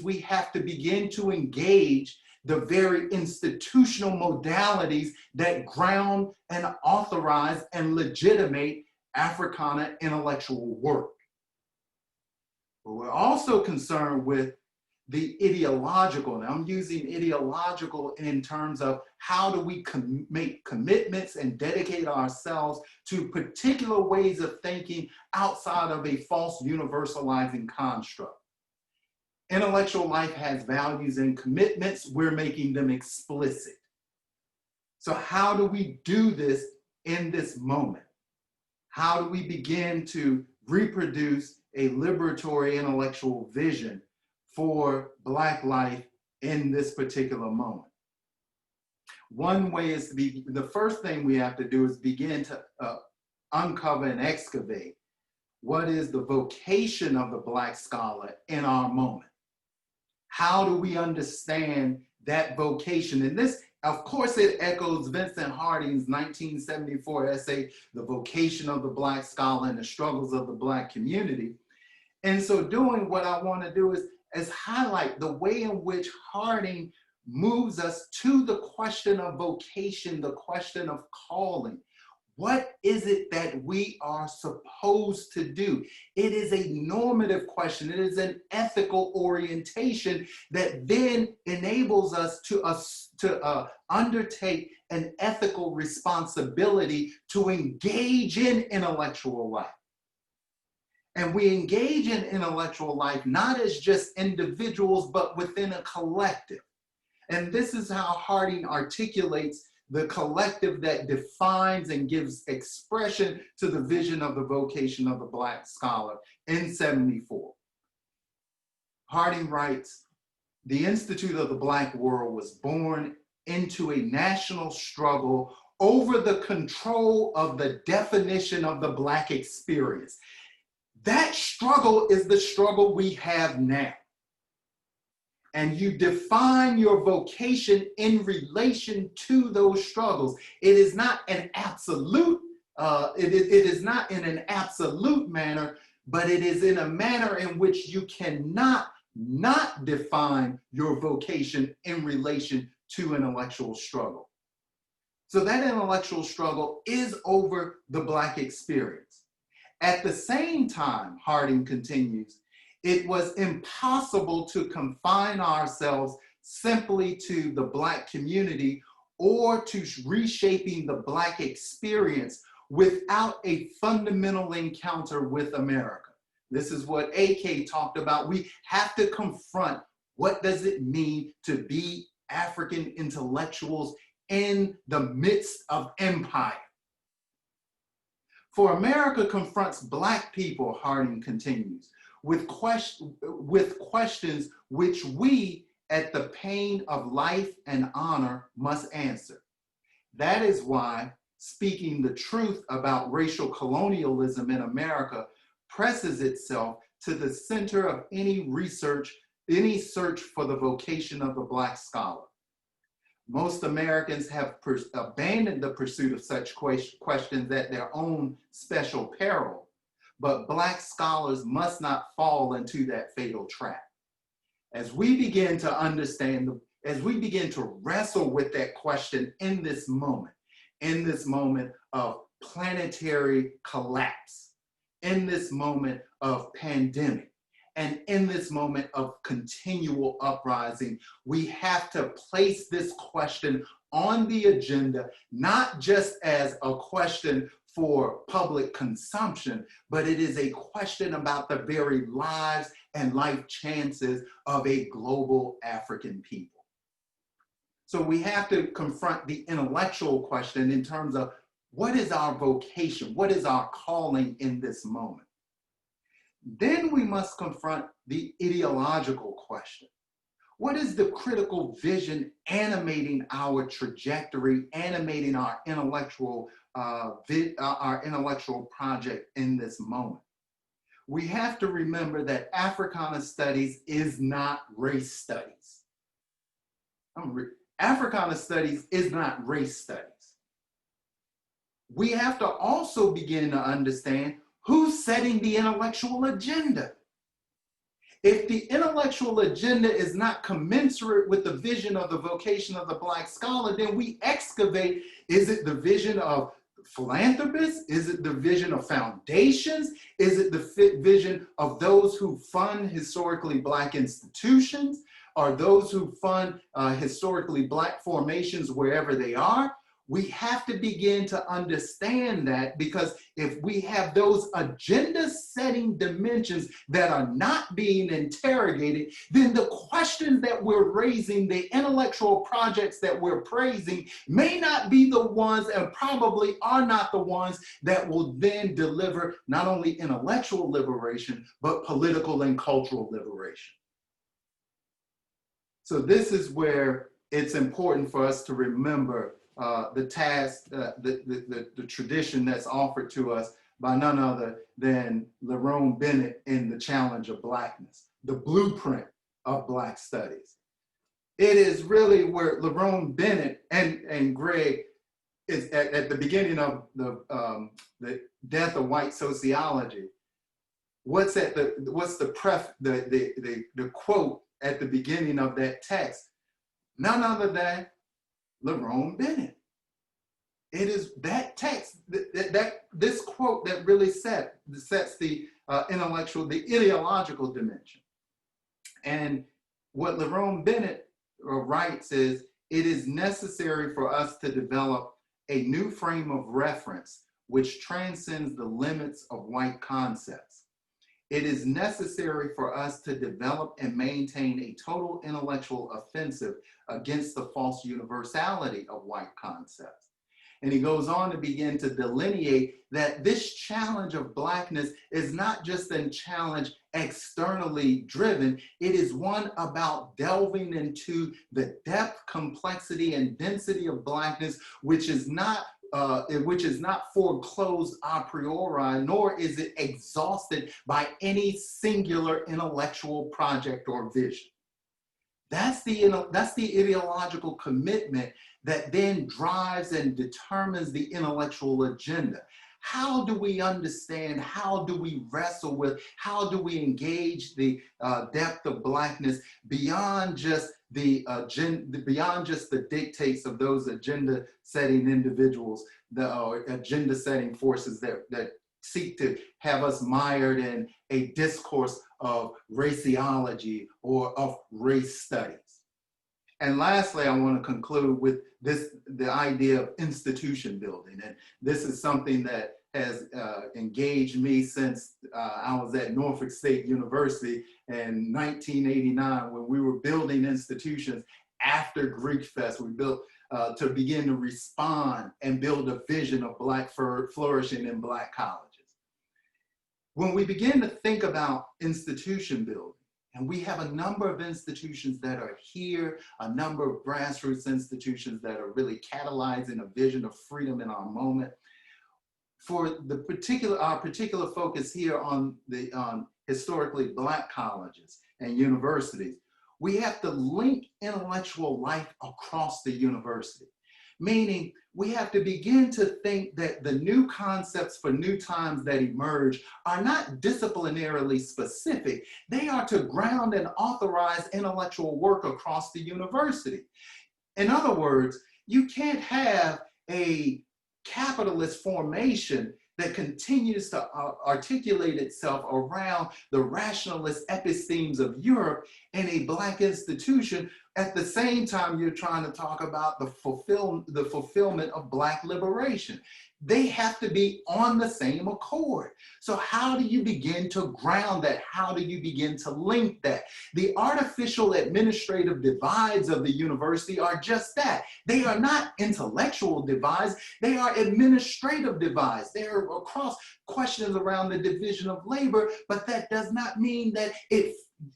we have to begin to engage the very institutional modalities that ground and authorize and legitimate Africana intellectual work. But we're also concerned with the ideological, and I'm using ideological in terms of how do we make commitments and dedicate ourselves to particular ways of thinking outside of a false universalizing construct. Intellectual life has values and commitments. We're making them explicit. So how do we do this in this moment? How do we begin to reproduce a liberatory intellectual vision for Black life in this particular moment? One way is to be, the first thing we have to do is begin to uncover and excavate what is the vocation of the Black scholar in our moment. How do we understand that vocation? And this, of course, it echoes Vincent Harding's 1974 essay, The Vocation of the Black Scholar and the Struggles of the Black Community. And so doing, what I want to do is highlight the way in which Harding moves us to the question of vocation, the question of calling. What is it that we are supposed to do? It is a normative question. It is an ethical orientation that then enables us to undertake an ethical responsibility to engage in intellectual life. And we engage in intellectual life not as just individuals, but within a collective. And this is how Harding articulates the collective that defines and gives expression to the vision of the vocation of the Black scholar in 74. Harding writes, "The Institute of the Black World was born into a national struggle over the control of the definition of the Black experience." That struggle is the struggle we have now. And you define your vocation in relation to those struggles. It is not an absolute, it is not in an absolute manner, but it is in a manner in which you cannot not define your vocation in relation to intellectual struggle. So that intellectual struggle is over the Black experience. At the same time, Harding continues, it was impossible to confine ourselves simply to the Black community or to reshaping the Black experience without a fundamental encounter with America. This is what AK talked about. We have to confront what does it mean to be African intellectuals in the midst of empire. For America confronts Black people, Harding continues, with questions which we, at the pain of life and honor, must answer. That is why speaking the truth about racial colonialism in America presses itself to the center of any research, any search for the vocation of the Black scholar. Most Americans have abandoned the pursuit of such questions at their own special peril. But Black scholars must not fall into that fatal trap. As we begin to understand, as we begin to wrestle with that question in this moment of planetary collapse, in this moment of pandemic, and in this moment of continual uprising, we have to place this question on the agenda, not just as a question for public consumption, but it is a question about the very lives and life chances of a global African people. So we have to confront the intellectual question in terms of what is our vocation? What is our calling in this moment? Then we must confront the ideological question. What is the critical vision animating our trajectory, animating our intellectual project in this moment? We have to remember that Africana studies is not race studies. Africana studies is not race studies. We have to also begin to understand who's setting the intellectual agenda. If the intellectual agenda is not commensurate with the vision of the vocation of the Black scholar, then we excavate, is it the vision of philanthropists? Is it the vision of foundations? Is it the vision of those who fund historically Black institutions? Or those who fund historically Black formations wherever they are? We have to begin to understand that, because if we have those agenda setting dimensions that are not being interrogated, then the questions that we're raising, the intellectual projects that we're praising, may not be the ones, and probably are not the ones, that will then deliver not only intellectual liberation, but political and cultural liberation. So this is where it's important for us to remember the task, the tradition that's offered to us by none other than Lerone Bennett in The Challenge of Blackness, the blueprint of Black studies. It is really where Lerone Bennett and Greg is at the beginning of the death of white sociology. What's the quote at the beginning of that text? None other than Lerone Bennett. It is that text, this quote that really sets the intellectual, the ideological dimension. And what Lerone Bennett writes is, it is necessary for us to develop a new frame of reference which transcends the limits of white concepts. It is necessary for us to develop and maintain a total intellectual offensive against the false universality of white concepts. And he goes on to begin to delineate that this challenge of Blackness is not just a challenge externally driven, it is one about delving into the depth, complexity, and density of Blackness, which is not foreclosed a priori, nor is it exhausted by any singular intellectual project or vision. That's the ideological commitment that then drives and determines the intellectual agenda. How do we understand, how do we wrestle with, how do we engage the depth of Blackness beyond just the dictates of those agenda setting individuals, the agenda setting forces that seek to have us mired in a discourse of raciology or of race studies. And lastly, I want to conclude with the idea of institution building. And this is something that has engaged me since I was at Norfolk State University in 1989, when we were building institutions after Greek Fest. We built to begin to respond and build a vision of Black flourishing in Black colleges. When we begin to think about institution building, and we have a number of institutions that are here, a number of grassroots institutions that are really catalyzing a vision of freedom in our moment. For our particular focus here on historically Black colleges and universities, we have to link intellectual life across the university. Meaning, we have to begin to think that the new concepts for new times that emerge are not disciplinarily specific. They are to ground and authorize intellectual work across the university. In other words, you can't have a capitalist formation that continues to articulate itself around the rationalist epistemes of Europe in a Black institution. At the same time, you're trying to talk about the fulfillment of Black liberation. They have to be on the same accord. So how do you begin to ground that? How do you begin to link that? The artificial administrative divides of the university are just that. They are not intellectual divides, they are administrative divides. They are across questions around the division of labor, but that does not mean that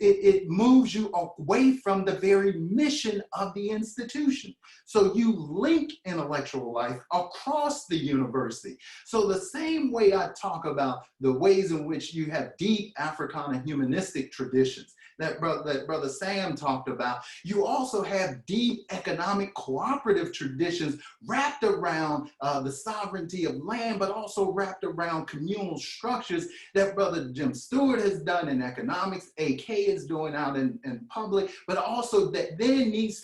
it moves you away from the very mission of the institution. So you link intellectual life across the university. So the same way I talk about the ways in which you have deep Africana humanistic traditions that Brother Sam talked about, you also have deep economic cooperative traditions wrapped around the sovereignty of land, but also wrapped around communal structures that Brother Jim Stewart has done in economics, AK is doing out in public, but also that then needs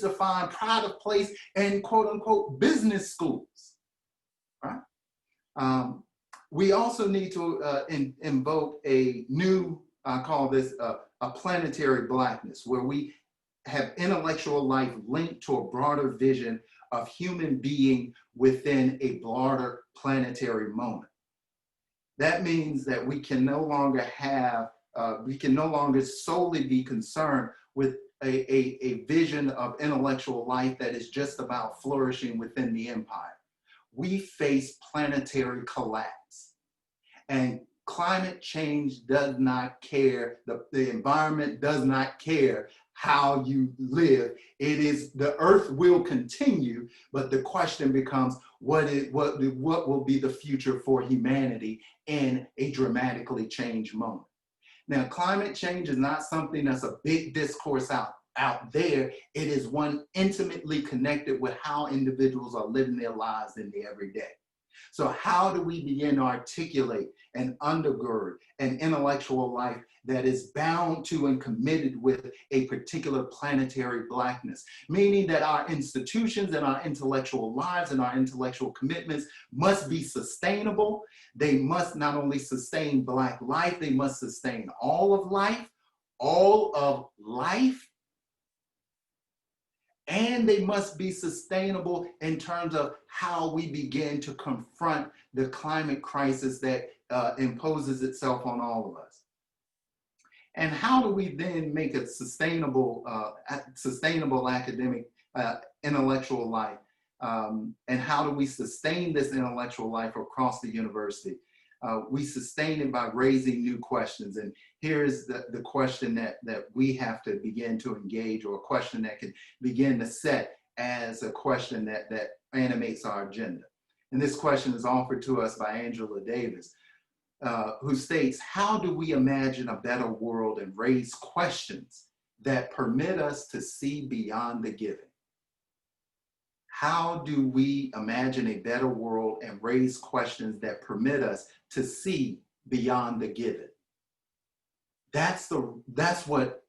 to find pride of place in quote unquote business schools, right? We also need to invoke a new, I call this a planetary Blackness, where we have intellectual life linked to a broader vision of human being within a broader planetary moment. That means that we can no longer solely be concerned with a vision of intellectual life that is just about flourishing within the empire. We face planetary collapse, and climate change does not care. The environment does not care how you live. It is, the earth will continue, but the question becomes, what will be the future for humanity in a dramatically changed moment? Now, climate change is not something that's a big discourse out there. It is one intimately connected with how individuals are living their lives in the everyday. So how do we begin to articulate and undergird an intellectual life that is bound to and committed with a particular planetary Blackness? Meaning that our institutions and our intellectual lives and our intellectual commitments must be sustainable. They must not only sustain Black life, they must sustain all of life, and they must be sustainable in terms of how we begin to confront the climate crisis that imposes itself on all of us. And how do we then make a sustainable academic intellectual life? And how do we sustain this intellectual life across the university? We sustain it by raising new questions. And here's the question that we have to begin to engage, or a question that can begin to set as a question that animates our agenda. And this question is offered to us by Angela Davis, who states, how do we imagine a better world and raise questions that permit us to see beyond the given? How do we imagine a better world and raise questions that permit us to see beyond the given? That's what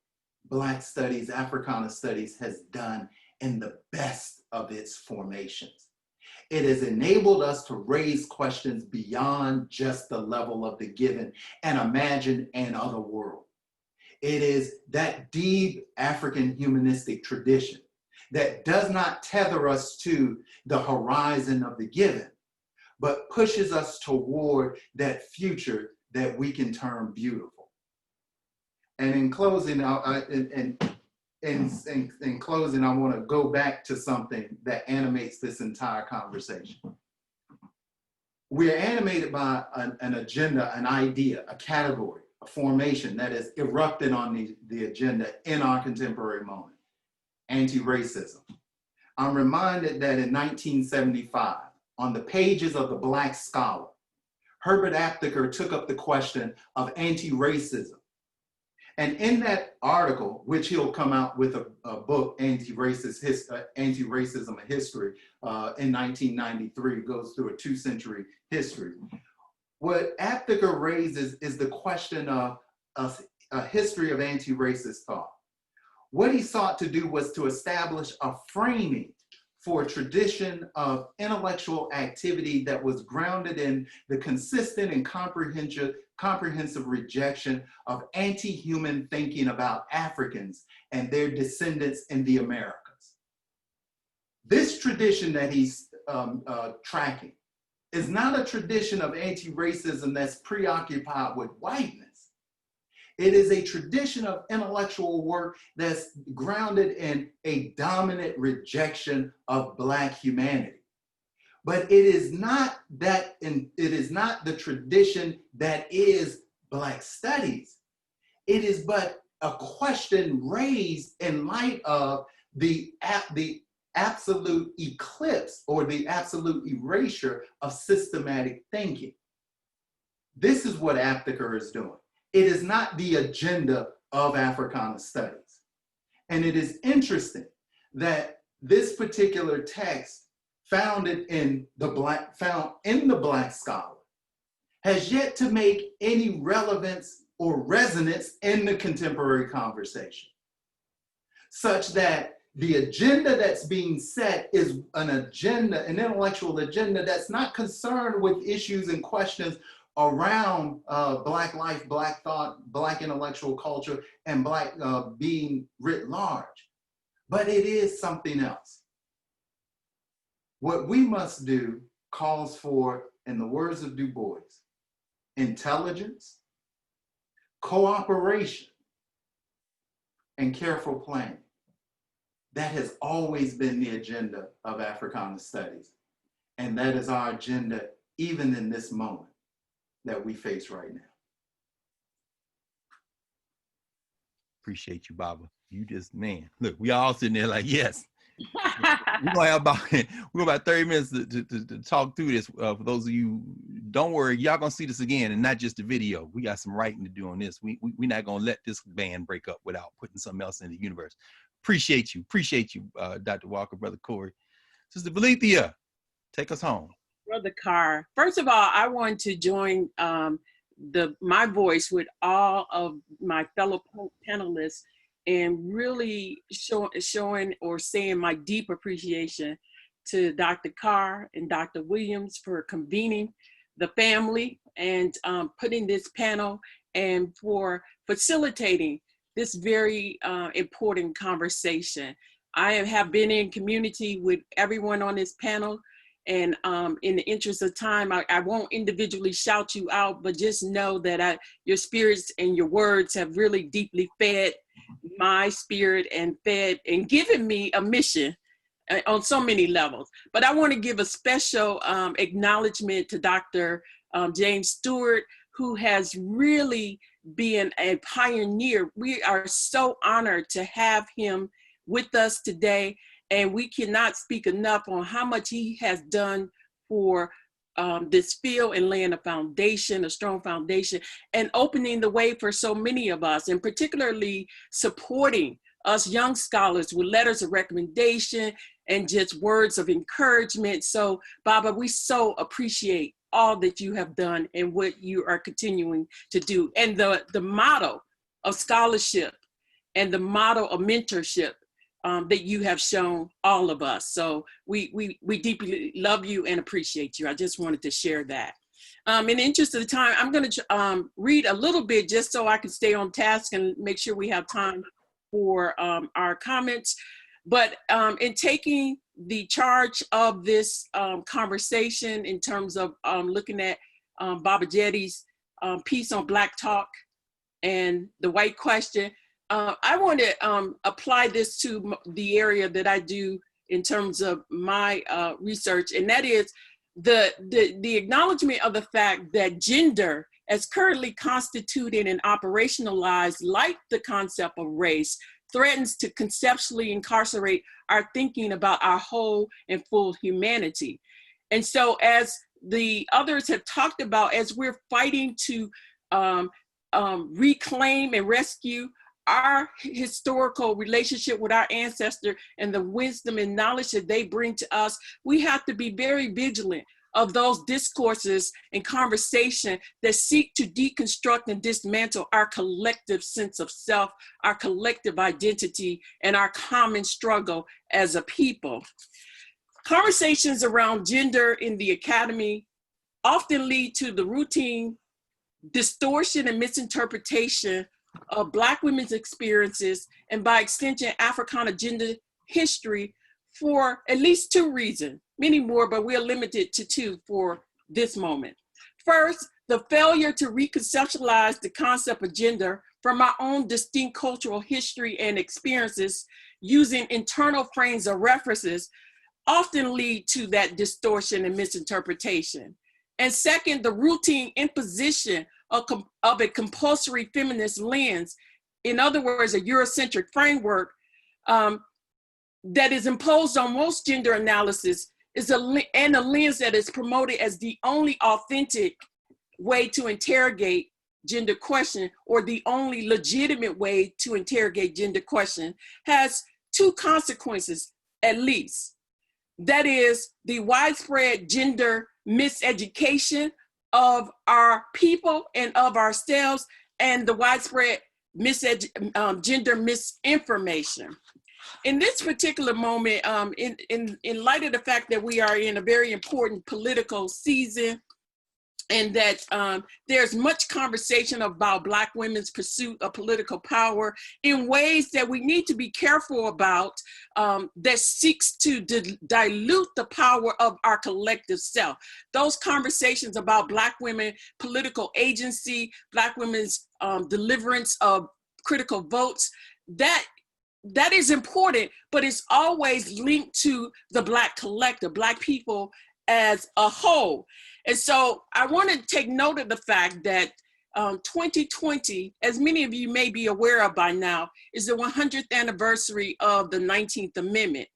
Black studies, Africana studies has done in the best of its formations. It has enabled us to raise questions beyond just the level of the given and imagine an other world. It is that deep African humanistic tradition that does not tether us to the horizon of the given, but pushes us toward that future that we can term beautiful. And in closing, in closing, I want to go back to something that animates this entire conversation. We're animated by an agenda, an idea, a category, a formation that has erupted on the agenda in our contemporary moment: anti-racism. I'm reminded that in 1975, on the pages of the Black Scholar, Herbert Aptheker took up the question of anti-racism. And in that article, which he'll come out with a book, Anti-Racism, a History, in 1993, goes through a 2-century history. What Aptheker raises is the question of a history of anti-racist thought. What he sought to do was to establish a framing for a tradition of intellectual activity that was grounded in the consistent and comprehensive rejection of anti-human thinking about Africans and their descendants in the Americas. This tradition that he's tracking is not a tradition of anti-racism that's preoccupied with whiteness. It is a tradition of intellectual work that's grounded in a dominant rejection of Black humanity. But it is not the tradition that is Black studies. It is but a question raised in light of the absolute eclipse or the absolute erasure of systematic thinking. This is what Aptheker is doing. It is not the agenda of Africana studies. And it is interesting that this particular text found in the Black Scholar has yet to make any relevance or resonance in the contemporary conversation, such that the agenda that's being set is an intellectual agenda that's not concerned with issues and questions around Black life, Black thought, Black intellectual culture, and Black being writ large. But it is something else. What we must do calls for, in the words of Du Bois, intelligence, cooperation, and careful planning. That has always been the agenda of Africana Studies. And that is our agenda even in this moment that we face right now. Appreciate you, Baba. You just, man, look, we all sitting there like, yes. We're gonna have about 30 minutes to talk through this. For those of you, don't worry, y'all gonna see this again, and not just the video. We got some writing to do on this. We're not gonna let this band break up without putting something else in the universe. Appreciate you, Dr. Walker, Brother Corey. Sister Valethia, take us home. Brother Carr, first of all, I want to join my voice with all of my fellow panelists and really showing or saying my deep appreciation to Dr. Carr and Dr. Williams for convening the family and putting this panel, and for facilitating this very important conversation. I have been in community with everyone on this panel, and in the interest of time, I won't individually shout you out, but just know that your spirits and your words have really deeply fed my spirit and fed and given me a mission on so many levels. But I want to give a special acknowledgement to Dr. James Stewart, who has really been a pioneer. We are so honored to have him with us today, and we cannot speak enough on how much he has done for this field and laying a foundation, a strong foundation, and opening the way for so many of us, and particularly supporting us young scholars with letters of recommendation and just words of encouragement. So, Baba, we so appreciate all that you have done and what you are continuing to do. And the motto of scholarship and the motto of mentorship that you have shown all of us. So we deeply love you and appreciate you. I just wanted to share that. In the interest of the time, I'm going to read a little bit just so I can stay on task and make sure we have time for our comments. But in taking the charge of this conversation in terms of looking at Baba Jetty's piece on Black Talk and the white question, I want to apply this to the area that I do in terms of my research, and that is the acknowledgement of the fact that gender, as currently constituted and operationalized, like the concept of race, threatens to conceptually incarcerate our thinking about our whole and full humanity. And so, as the others have talked about, as we're fighting to reclaim and rescue our historical relationship with our ancestor and the wisdom and knowledge that they bring to us, we have to be very vigilant of those discourses and conversation that seek to deconstruct and dismantle our collective sense of self, our collective identity, and our common struggle as a people. Conversations around gender in the academy often lead to the routine distortion and misinterpretation of Black women's experiences, and by extension, Africana gender history, for at least two reasons. Many more, but we're limited to two for this moment. First, the failure to reconceptualize the concept of gender from our own distinct cultural history and experiences using internal frames of references often lead to that distortion and misinterpretation. And second, the routine imposition of a compulsory feminist lens, in other words, a Eurocentric framework that is imposed on most gender analysis, and a lens that is promoted as the only authentic way to interrogate gender question, or the only legitimate way to interrogate gender question, has two consequences at least. That is the widespread gender miseducation of our people and of ourselves, and the widespread gender misinformation. In this particular moment, in light of the fact that we are in a very important political season, and that there's much conversation about Black women's pursuit of political power in ways that we need to be careful about, that seeks to dilute the power of our collective self. Those conversations about Black women political agency, Black women's deliverance of critical votes, that is important, but it's always linked to the Black collective, Black people as a whole. And so I want to take note of the fact that 2020, as many of you may be aware of by now, is the 100th anniversary of the 19th Amendment.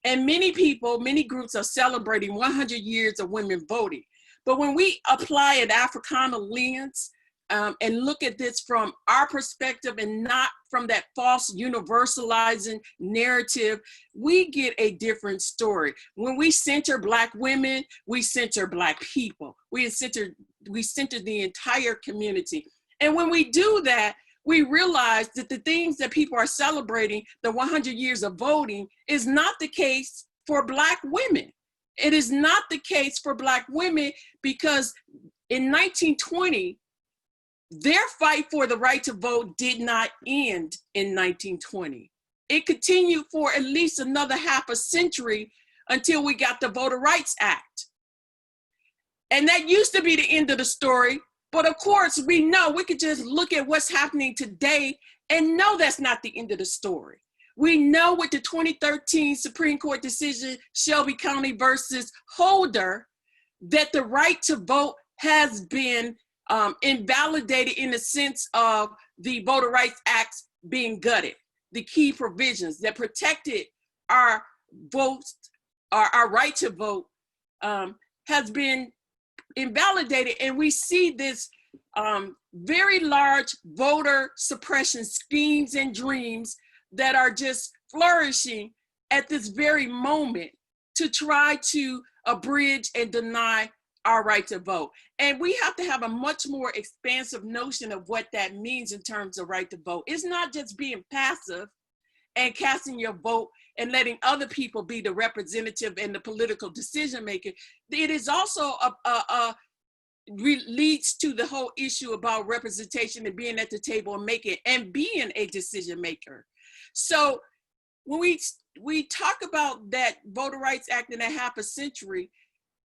And many people, many groups are celebrating 100 years of women voting. But when we apply an Africana lens and look at this from our perspective and not from that false universalizing narrative, we get a different story. When we center Black women, we center Black people. We center the entire community. And when we do that, we realize that the things that people are celebrating, the 100 years of voting, is not the case for Black women. It is not the case for Black women because in 1920, their fight for the right to vote did not end in 1920. It continued for at least another half a century until we got the Voter Rights Act. And that used to be the end of the story. But of course, we know we could just look at what's happening today and know that's not the end of the story. We know with the 2013 Supreme Court decision, Shelby County versus Holder, that the right to vote has been invalidated in the sense of the Voter Rights Act being gutted. The key provisions that protected our votes, our right to vote, has been invalidated. And we see this very large voter suppression schemes and dreams that are just flourishing at this very moment to try to abridge and deny our right to vote. And we have to have a much more expansive notion of what that means in terms of right to vote. It's not just being passive and casting your vote and letting other people be the representative and the political decision maker. It is also leads to the whole issue about representation and being at the table and being a decision maker. So when we talk about that Voter Rights Act in a half a century,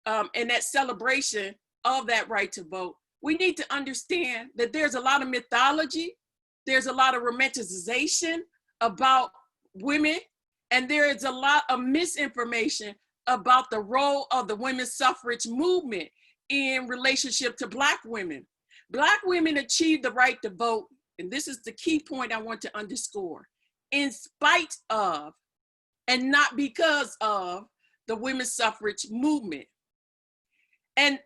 and that celebration of that right to vote, we need to understand that there's a lot of mythology, there's a lot of romanticization about women, and there is a lot of misinformation about the role of the women's suffrage movement in relationship to Black women. Black women achieved the right to vote, and this is the key point I want to underscore, in spite of and not because of the women's suffrage movement. And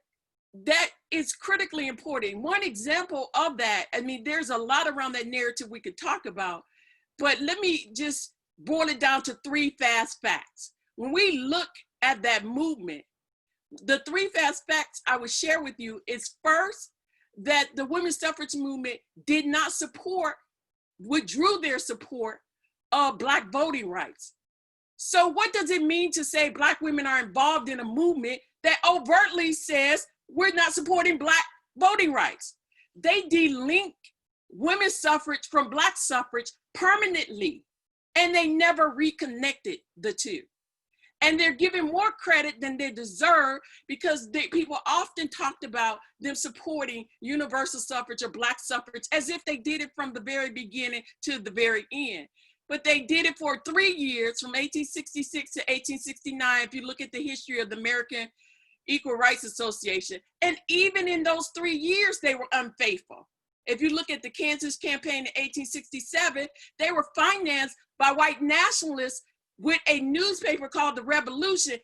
that is critically important. One example of that, I mean, there's a lot around that narrative we could talk about, but let me just boil it down to 3 fast facts. When we look at that movement, the 3 fast facts I would share with you is first, that the women's suffrage movement did not withdrew their support of Black voting rights. So what does it mean to say Black women are involved in a movement that overtly says we're not supporting Black voting rights? They delink women's suffrage from Black suffrage permanently, and they never reconnected the two. And they're given more credit than they deserve because people often talked about them supporting universal suffrage or Black suffrage as if they did it from the very beginning to the very end. But they did it for 3 years, from 1866 to 1869, if you look at the history of the American Equal Rights Association. And even in those 3 years, they were unfaithful. If you look at the Kansas campaign in 1867, they were financed by white nationalists with a newspaper called The Revolution,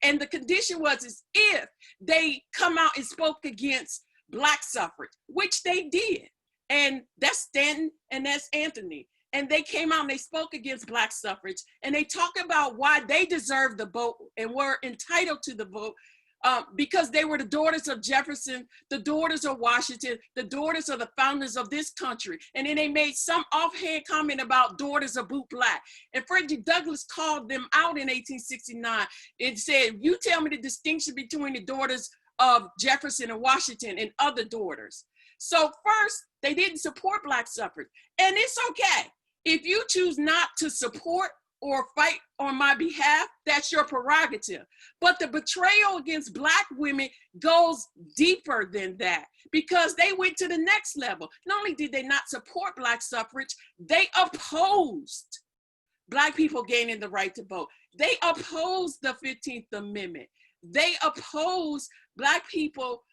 and the condition was if they come out and spoke against Black suffrage, which they did. And that's Stanton and that's Anthony. And they came out and they spoke against Black suffrage, and they talk about why they deserved the vote and were entitled to the vote because they were the daughters of Jefferson, the daughters of Washington, the daughters of the founders of this country. And then they made some offhand comment about daughters of boot Black. And Frederick Douglass called them out in 1869 and said, you tell me the distinction between the daughters of Jefferson and Washington and other daughters. So first, they didn't support Black suffrage. And it's okay. If you choose not to support or fight on my behalf, that's your prerogative. But the betrayal against Black women goes deeper than that, because they went to the next level. Not only did they not support Black suffrage, they opposed Black people gaining the right to vote. They opposed the 15th Amendment. They opposed Black people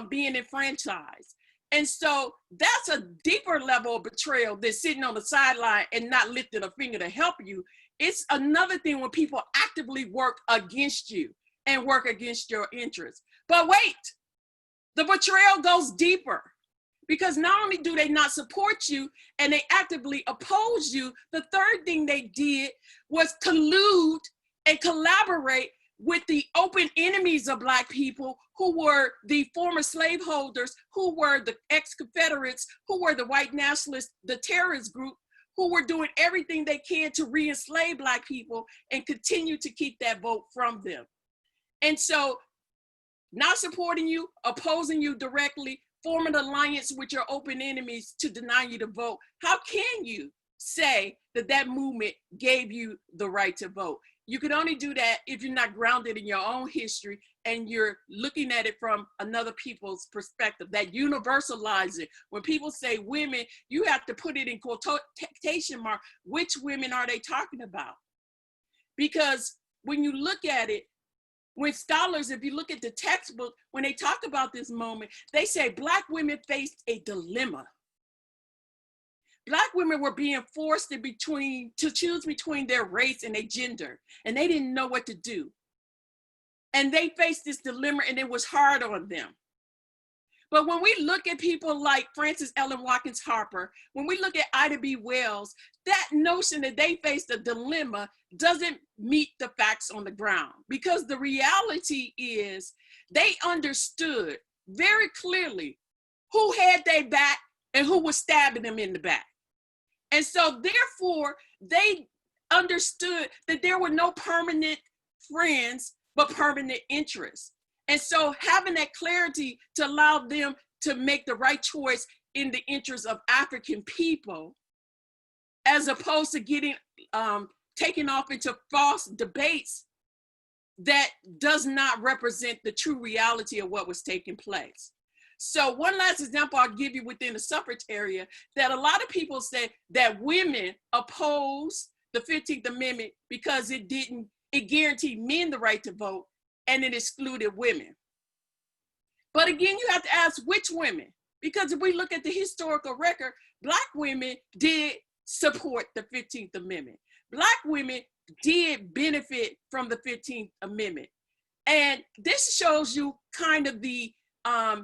being enfranchised. And so that's a deeper level of betrayal than sitting on the sideline and not lifting a finger to help you. It's another thing when people actively work against you and work against your interests. But wait, the betrayal goes deeper, because not only do they not support you and they actively oppose you, the third thing they did was collude and collaborate with the open enemies of Black people, who were the former slaveholders, who were the ex-Confederates, who were the white nationalists, the terrorist group, who were doing everything they can to re-enslave Black people and continue to keep that vote from them. And so not supporting you, opposing you directly, forming an alliance with your open enemies to deny you the vote, how can you say that that movement gave you the right to vote? You can only do that if you're not grounded in your own history and you're looking at it from another people's perspective, that universalize it. When people say women, you have to put it in quotation mark. Which women are they talking about? Because when you look at it, when scholars, if you look at the textbook, when they talk about this moment, they say Black women faced a dilemma. Black women were being forced to choose between their race and their gender, and they didn't know what to do. And they faced this dilemma, and it was hard on them. But when we look at people like Frances Ellen Watkins Harper, when we look at Ida B. Wells, that notion that they faced a dilemma doesn't meet the facts on the ground, because the reality is they understood very clearly who had their back and who was stabbing them in the back. And so therefore, they understood that there were no permanent friends, but permanent interests. And so having that clarity to allow them to make the right choice in the interest of African people, as opposed to getting taken off into false debates that does not represent the true reality of what was taking place. So one last example I'll give you within the suffrage area, that a lot of people say that women oppose the 15th Amendment because it guaranteed men the right to vote and it excluded women. But again, you have to ask which women, because if we look at the historical record, Black women did support the 15th Amendment. Black women did benefit from the 15th Amendment. And this shows you kind of the I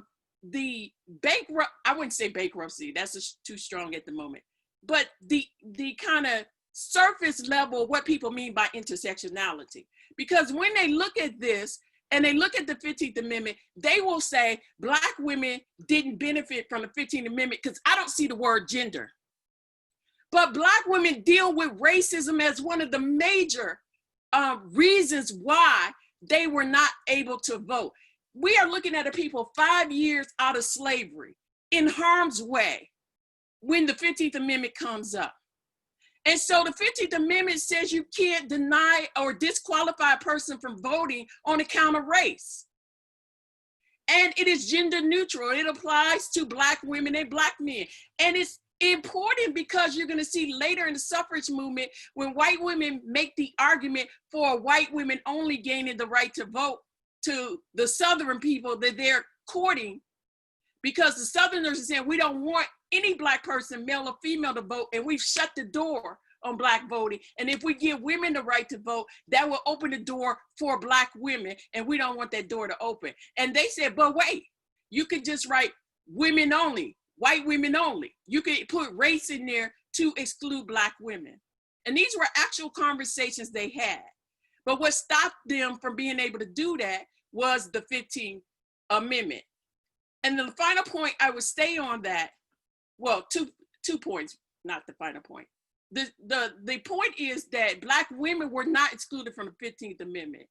wouldn't say bankruptcy, that's too strong at the moment, but the kind of surface level of what people mean by intersectionality. Because when they look at this and they look at the 15th Amendment, they will say Black women didn't benefit from the 15th Amendment because I don't see the word gender. But Black women deal with racism as one of the major reasons why they were not able to vote. We are looking at a people 5 years out of slavery in harm's way when the 15th Amendment comes up. And so the 15th Amendment says you can't deny or disqualify a person from voting on account of race. And it is gender neutral. It applies to Black women and Black men. And it's important because you're going to see later in the suffrage movement when white women make the argument for white women only gaining the right to vote to the Southern people that they're courting, because the Southerners are saying we don't want any Black person, male or female, to vote, and we've shut the door on Black voting. And if we give women the right to vote, that will open the door for Black women, and we don't want that door to open. And they said, but wait, you could just write women only, white women only. You could put race in there to exclude Black women. And these were actual conversations they had. But what stopped them from being able to do that was the 15th Amendment. And the final point I would stay on that, well, two points, not the final point. The point is that Black women were not excluded from the 15th Amendment.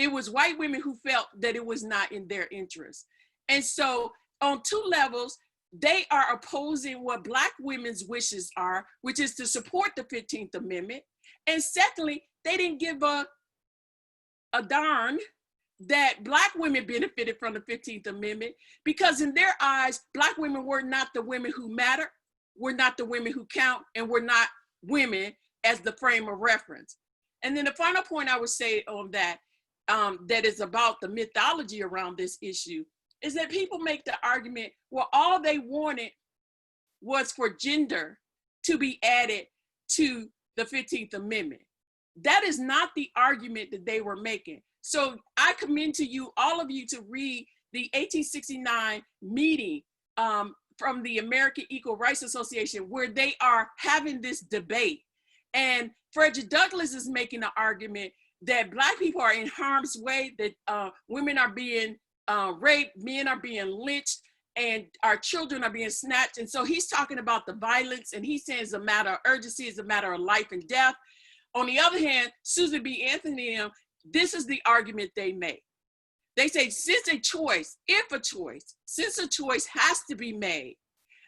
It was white women who felt that it was not in their interest. And so on two levels, they are opposing what Black women's wishes are, which is to support the 15th Amendment. And secondly, they didn't give a darn that Black women benefited from the 15th Amendment, because in their eyes, Black women were not the women who matter, were not the women who count, and were not women as the frame of reference. And then the final point I would say on that, that is about the mythology around this issue, is that people make the argument, well, all they wanted was for gender to be added to the 15th Amendment. That is not the argument that they were making. So I commend to you, all of you, to read the 1869 meeting from the American Equal Rights Association, where they are having this debate. And Frederick Douglass is making the argument that Black people are in harm's way, that women are being raped, men are being lynched, and our children are being snatched. And so he's talking about the violence, and he's saying it's a matter of urgency, it's a matter of life and death. On the other hand, Susan B. Anthony, this is the argument they make. They say, since a choice has to be made,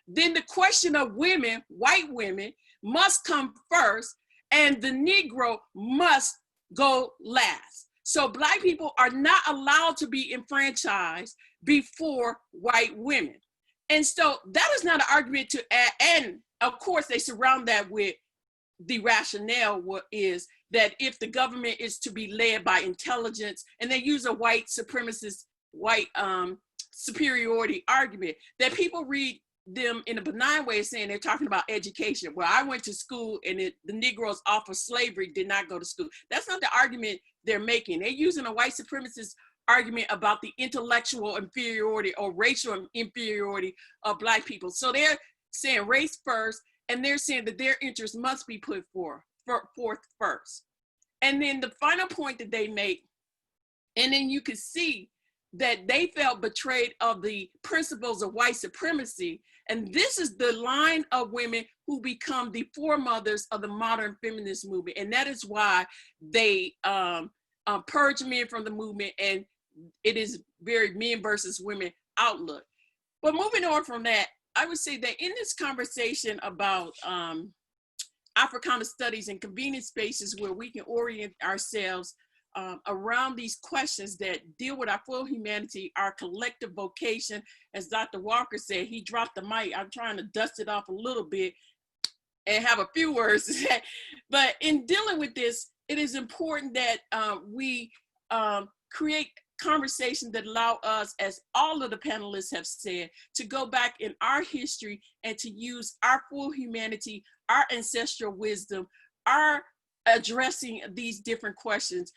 then the question of women, white women, must come first, and the Negro must go last. So Black people are not allowed to be enfranchised before white women. And so that is not an argument to add. And of course, they surround that with the rationale is that if the government is to be led by intelligence, and they use a white supremacist, white superiority argument, that people read them in a benign way, saying they're talking about education. Well, I went to school, and the Negroes off of slavery did not go to school. That's not the argument they're making. They're using a white supremacist argument about the intellectual inferiority or racial inferiority of Black people. So they're saying race first, and they're saying that their interests must be put forth first. And then the final point that they make, and then you can see that they felt betrayed of the principles of white supremacy. And this is the line of women who become the foremothers of the modern feminist movement. And that is why they purge men from the movement, and it is very men versus women outlook. But moving on from that, I would say that in this conversation about Africana studies and convening spaces where we can orient ourselves around these questions that deal with our full humanity, our collective vocation, as Dr. Walker said, he dropped the mic. I'm trying to dust it off a little bit and have a few words to say. But in dealing with this, it is important that we create conversations that allow us, as all of the panelists have said, to go back in our history and to use our full humanity, our ancestral wisdom, our addressing these different questions.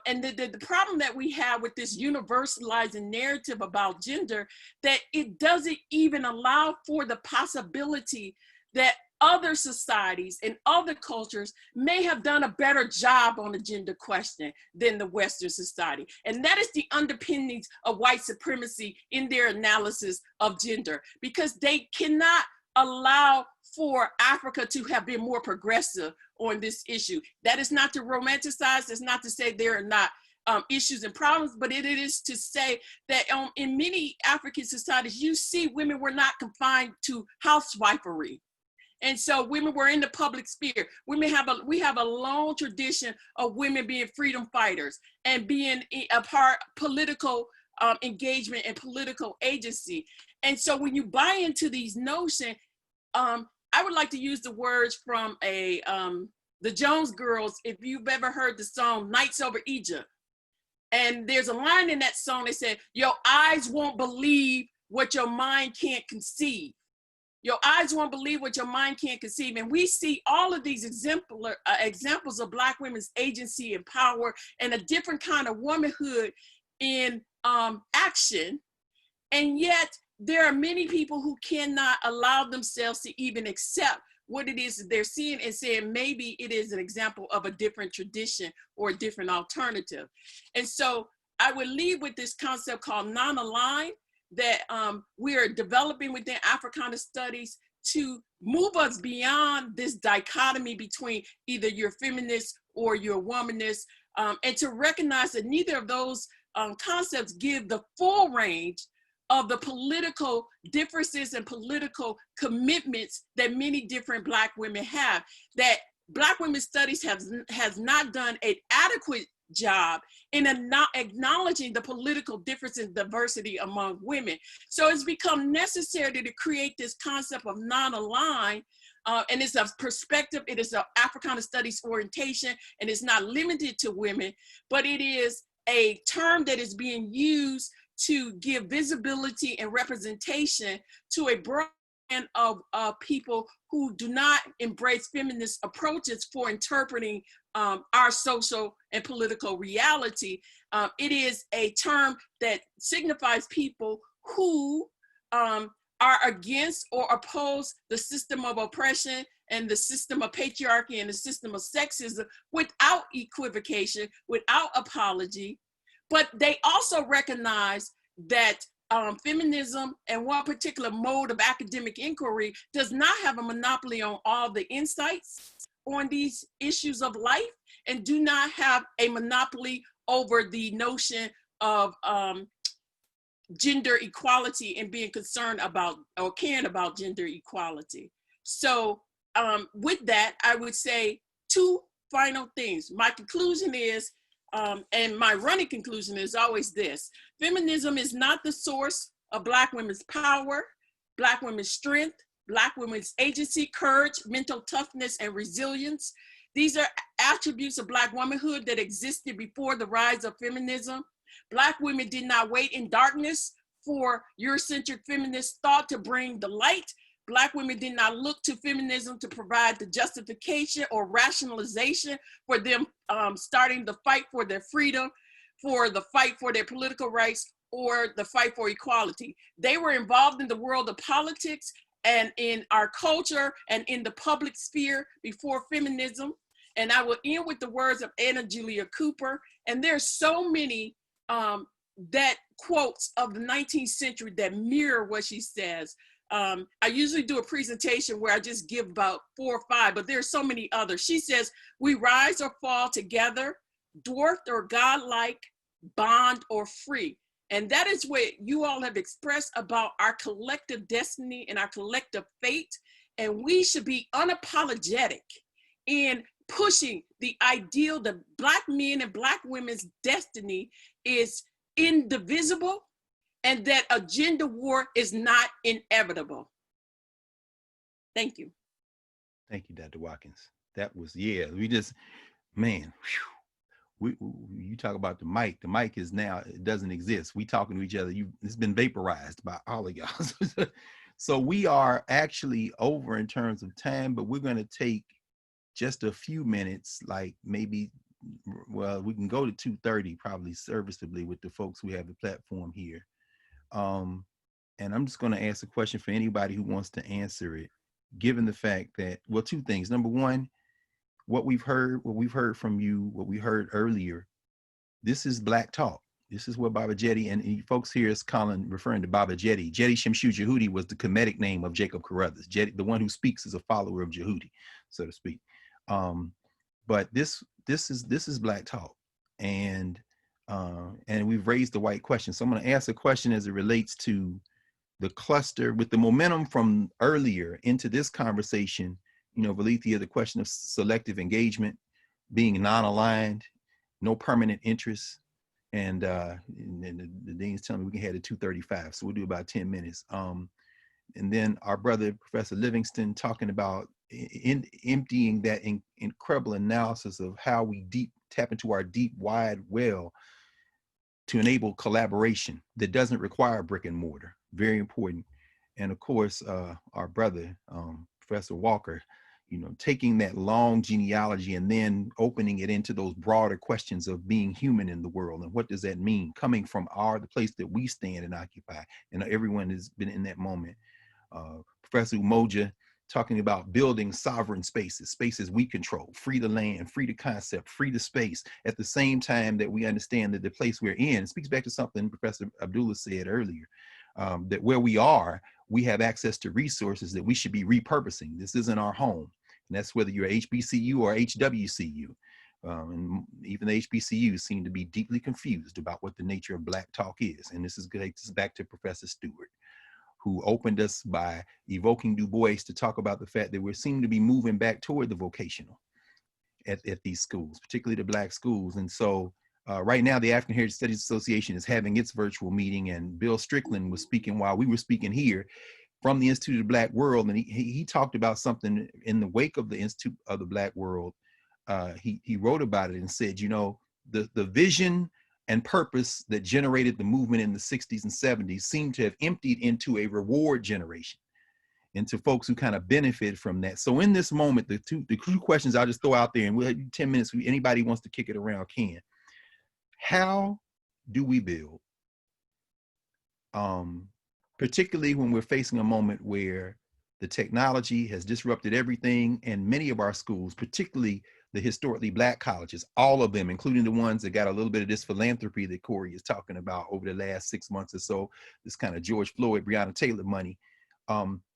And the problem that we have with this universalizing narrative about gender, that it doesn't even allow for the possibility that other societies and other cultures may have done a better job on the gender question than the Western society. And that is the underpinnings of white supremacy in their analysis of gender, because they cannot allow for Africa to have been more progressive on this issue. That is not to romanticize, that's not to say there are not issues and problems, but it is to say that in many African societies, you see women were not confined to housewifery. And so women were in the public sphere. We have a long tradition of women being freedom fighters and being a part of political engagement and political agency. And so when you buy into these notions, I would like to use the words from the Jones Girls, if you've ever heard the song Nights Over Egypt. And there's a line in that song that said, your eyes won't believe what your mind can't conceive. Your eyes won't believe what your mind can't conceive. And we see all of these examples of Black women's agency and power and a different kind of womanhood in action. And yet there are many people who cannot allow themselves to even accept what it is that they're seeing and saying, maybe it is an example of a different tradition or a different alternative. And so I would leave with this concept called non-aligned, that we are developing within Africana studies to move us beyond this dichotomy between either you're feminist or you're womanist, and to recognize that neither of those concepts give the full range of the political differences and political commitments that many different Black women have, that Black women's studies has not done an adequate job in acknowledging the political difference and diversity among women. So it's become necessary to create this concept of non-aligned, and it's a perspective, it is an Africana studies orientation, and it's not limited to women, but it is a term that is being used to give visibility and representation to a broad band of people who do not embrace feminist approaches for interpreting our social and political reality. It is a term that signifies people who are against or oppose the system of oppression and the system of patriarchy and the system of sexism without equivocation, without apology. But they also recognize that feminism and one particular mode of academic inquiry does not have a monopoly on all the insights on these issues of life, and do not have a monopoly over the notion of gender equality and being concerned about or caring about gender equality. So with that, I would say two final things. My conclusion is, and my running conclusion is always this: feminism is not the source of Black women's power, Black women's strength, Black women's agency, courage, mental toughness, and resilience. These are attributes of Black womanhood that existed before the rise of feminism. Black women did not wait in darkness for Eurocentric feminist thought to bring the light. Black women did not look to feminism to provide the justification or rationalization for them starting the fight for their freedom, for the fight for their political rights, or the fight for equality. They were involved in the world of politics and in our culture and in the public sphere before feminism. And I will end with the words of Anna Julia Cooper. And there's so many that quotes of the 19th century that mirror what she says. I usually do a presentation where I just give about 4 or 5, but there's so many others. She says, "We rise or fall together, dwarfed or godlike, bond or free." And that is what you all have expressed about our collective destiny and our collective fate. And we should be unapologetic in pushing the ideal that Black men and Black women's destiny is indivisible, and that a gender war is not inevitable. Thank you. Thank you, Dr. Watkins. That was, yeah, we just, man, you talk about the mic is now, it doesn't exist. We talking to each other, it's been vaporized by all of y'all. So we are actually over in terms of time, but we're going to take just a few minutes, like maybe, well, we can go to 2:30 probably serviceably with the folks who have the platform here. And I'm just going to ask a question for anybody who wants to answer it, given the fact that, well, two things. Number one, what we've heard from you, what we heard earlier, this is Black talk. This is what Baba Jetty, and folks here is referring to Baba Jetty. Jetty Shimshu Jehudi was the Kemetic name of Jacob Carruthers. Jetty, the one who speaks, is a follower of Jehudi, so to speak. But this is Black talk, and we've raised the white question. So I'm going to ask a question as it relates to the cluster with the momentum from earlier into this conversation. You know, Valethia, the question of selective engagement, being non-aligned, no permanent interest, and the dean's telling me we can head to 2:35, so we'll do about 10 minutes. And then our brother, Professor Livingston, talking about emptying that incredible analysis of how we tap into our deep, wide well to enable collaboration that doesn't require brick and mortar. Very important. And of course, our brother, Professor Walker, you know, taking that long genealogy and then opening it into those broader questions of being human in the world. And what does that mean? Coming from the place that we stand and occupy. And everyone has been in that moment. Professor Umoja talking about building sovereign spaces we control, free to land, free to concept, free to space, at the same time that we understand that the place we're in, it speaks back to something Professor Abdullah said earlier, that where we are, we have access to resources that we should be repurposing. This isn't our home. And that's whether you're HBCU or HWCU. And even the HBCUs seem to be deeply confused about what the nature of Black talk is. And this takes us back to Professor Stewart, who opened us by evoking Du Bois to talk about the fact that we seem to be moving back toward the vocational at these schools, particularly the Black schools. And so right now, the African Heritage Studies Association is having its virtual meeting, and Bill Strickland was speaking while we were speaking here from the Institute of the Black World. And he talked about something in the wake of the Institute of the Black World. He wrote about it and said, you know, the vision and purpose that generated the movement in the 60s and 70s seemed to have emptied into a reward generation, into folks who kind of benefit from that. So in this moment, the two questions I'll just throw out there, and we'll have 10 minutes. Anybody wants to kick it around can. How do we build, particularly when we're facing a moment where the technology has disrupted everything, and many of our schools, particularly the historically Black colleges, all of them, including the ones that got a little bit of this philanthropy that Corey is talking about over the last 6 months or so, this kind of George Floyd, Brionna Taylor money,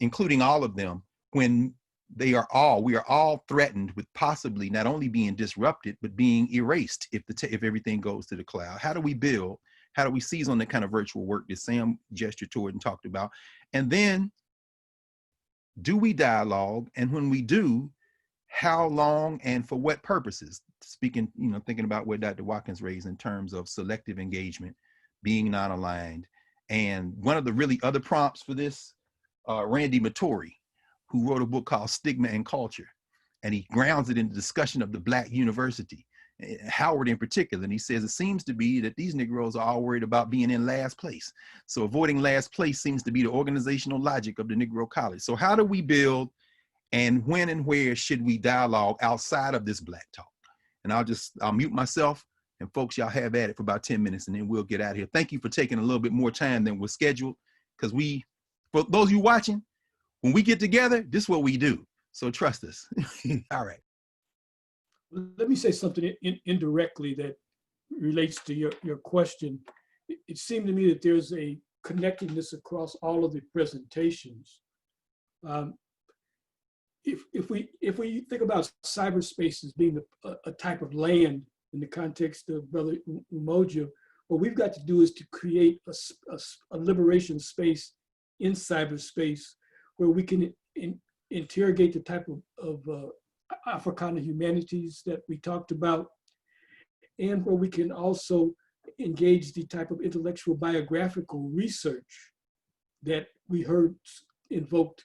including all of them, when we are all threatened with possibly not only being disrupted, but being erased if everything goes to the cloud. How do we build? How do we seize on the kind of virtual work that Sam gestured toward and talked about? And then, do we dialogue? And when we do, how long and for what purposes? Speaking, thinking about what Dr. Watkins raised in terms of selective engagement, being non-aligned. And one of the really other prompts for this, Randy Mattori, who wrote a book called Stigma and Culture, and he grounds it in the discussion of the Black university, Howard in particular. And he says, it seems to be that these Negroes are all worried about being in last place. So avoiding last place seems to be the organizational logic of the Negro College. So how do we build, and when and where should we dialogue outside of this Black talk? And I'll mute myself, and folks, y'all have at it for about 10 minutes, and then we'll get out of here. Thank you for taking a little bit more time than was scheduled, because for those of you watching, when we get together, this is what we do. So trust us. All right. Let me say something indirectly that relates to your question. It seemed to me that there's a connectedness across all of the presentations. If we think about cyberspace as being a type of land in the context of Brother Umoja, what we've got to do is to create a liberation space in cyberspace where we can interrogate the type of Africana humanities that we talked about, and where we can also engage the type of intellectual biographical research that we heard invoked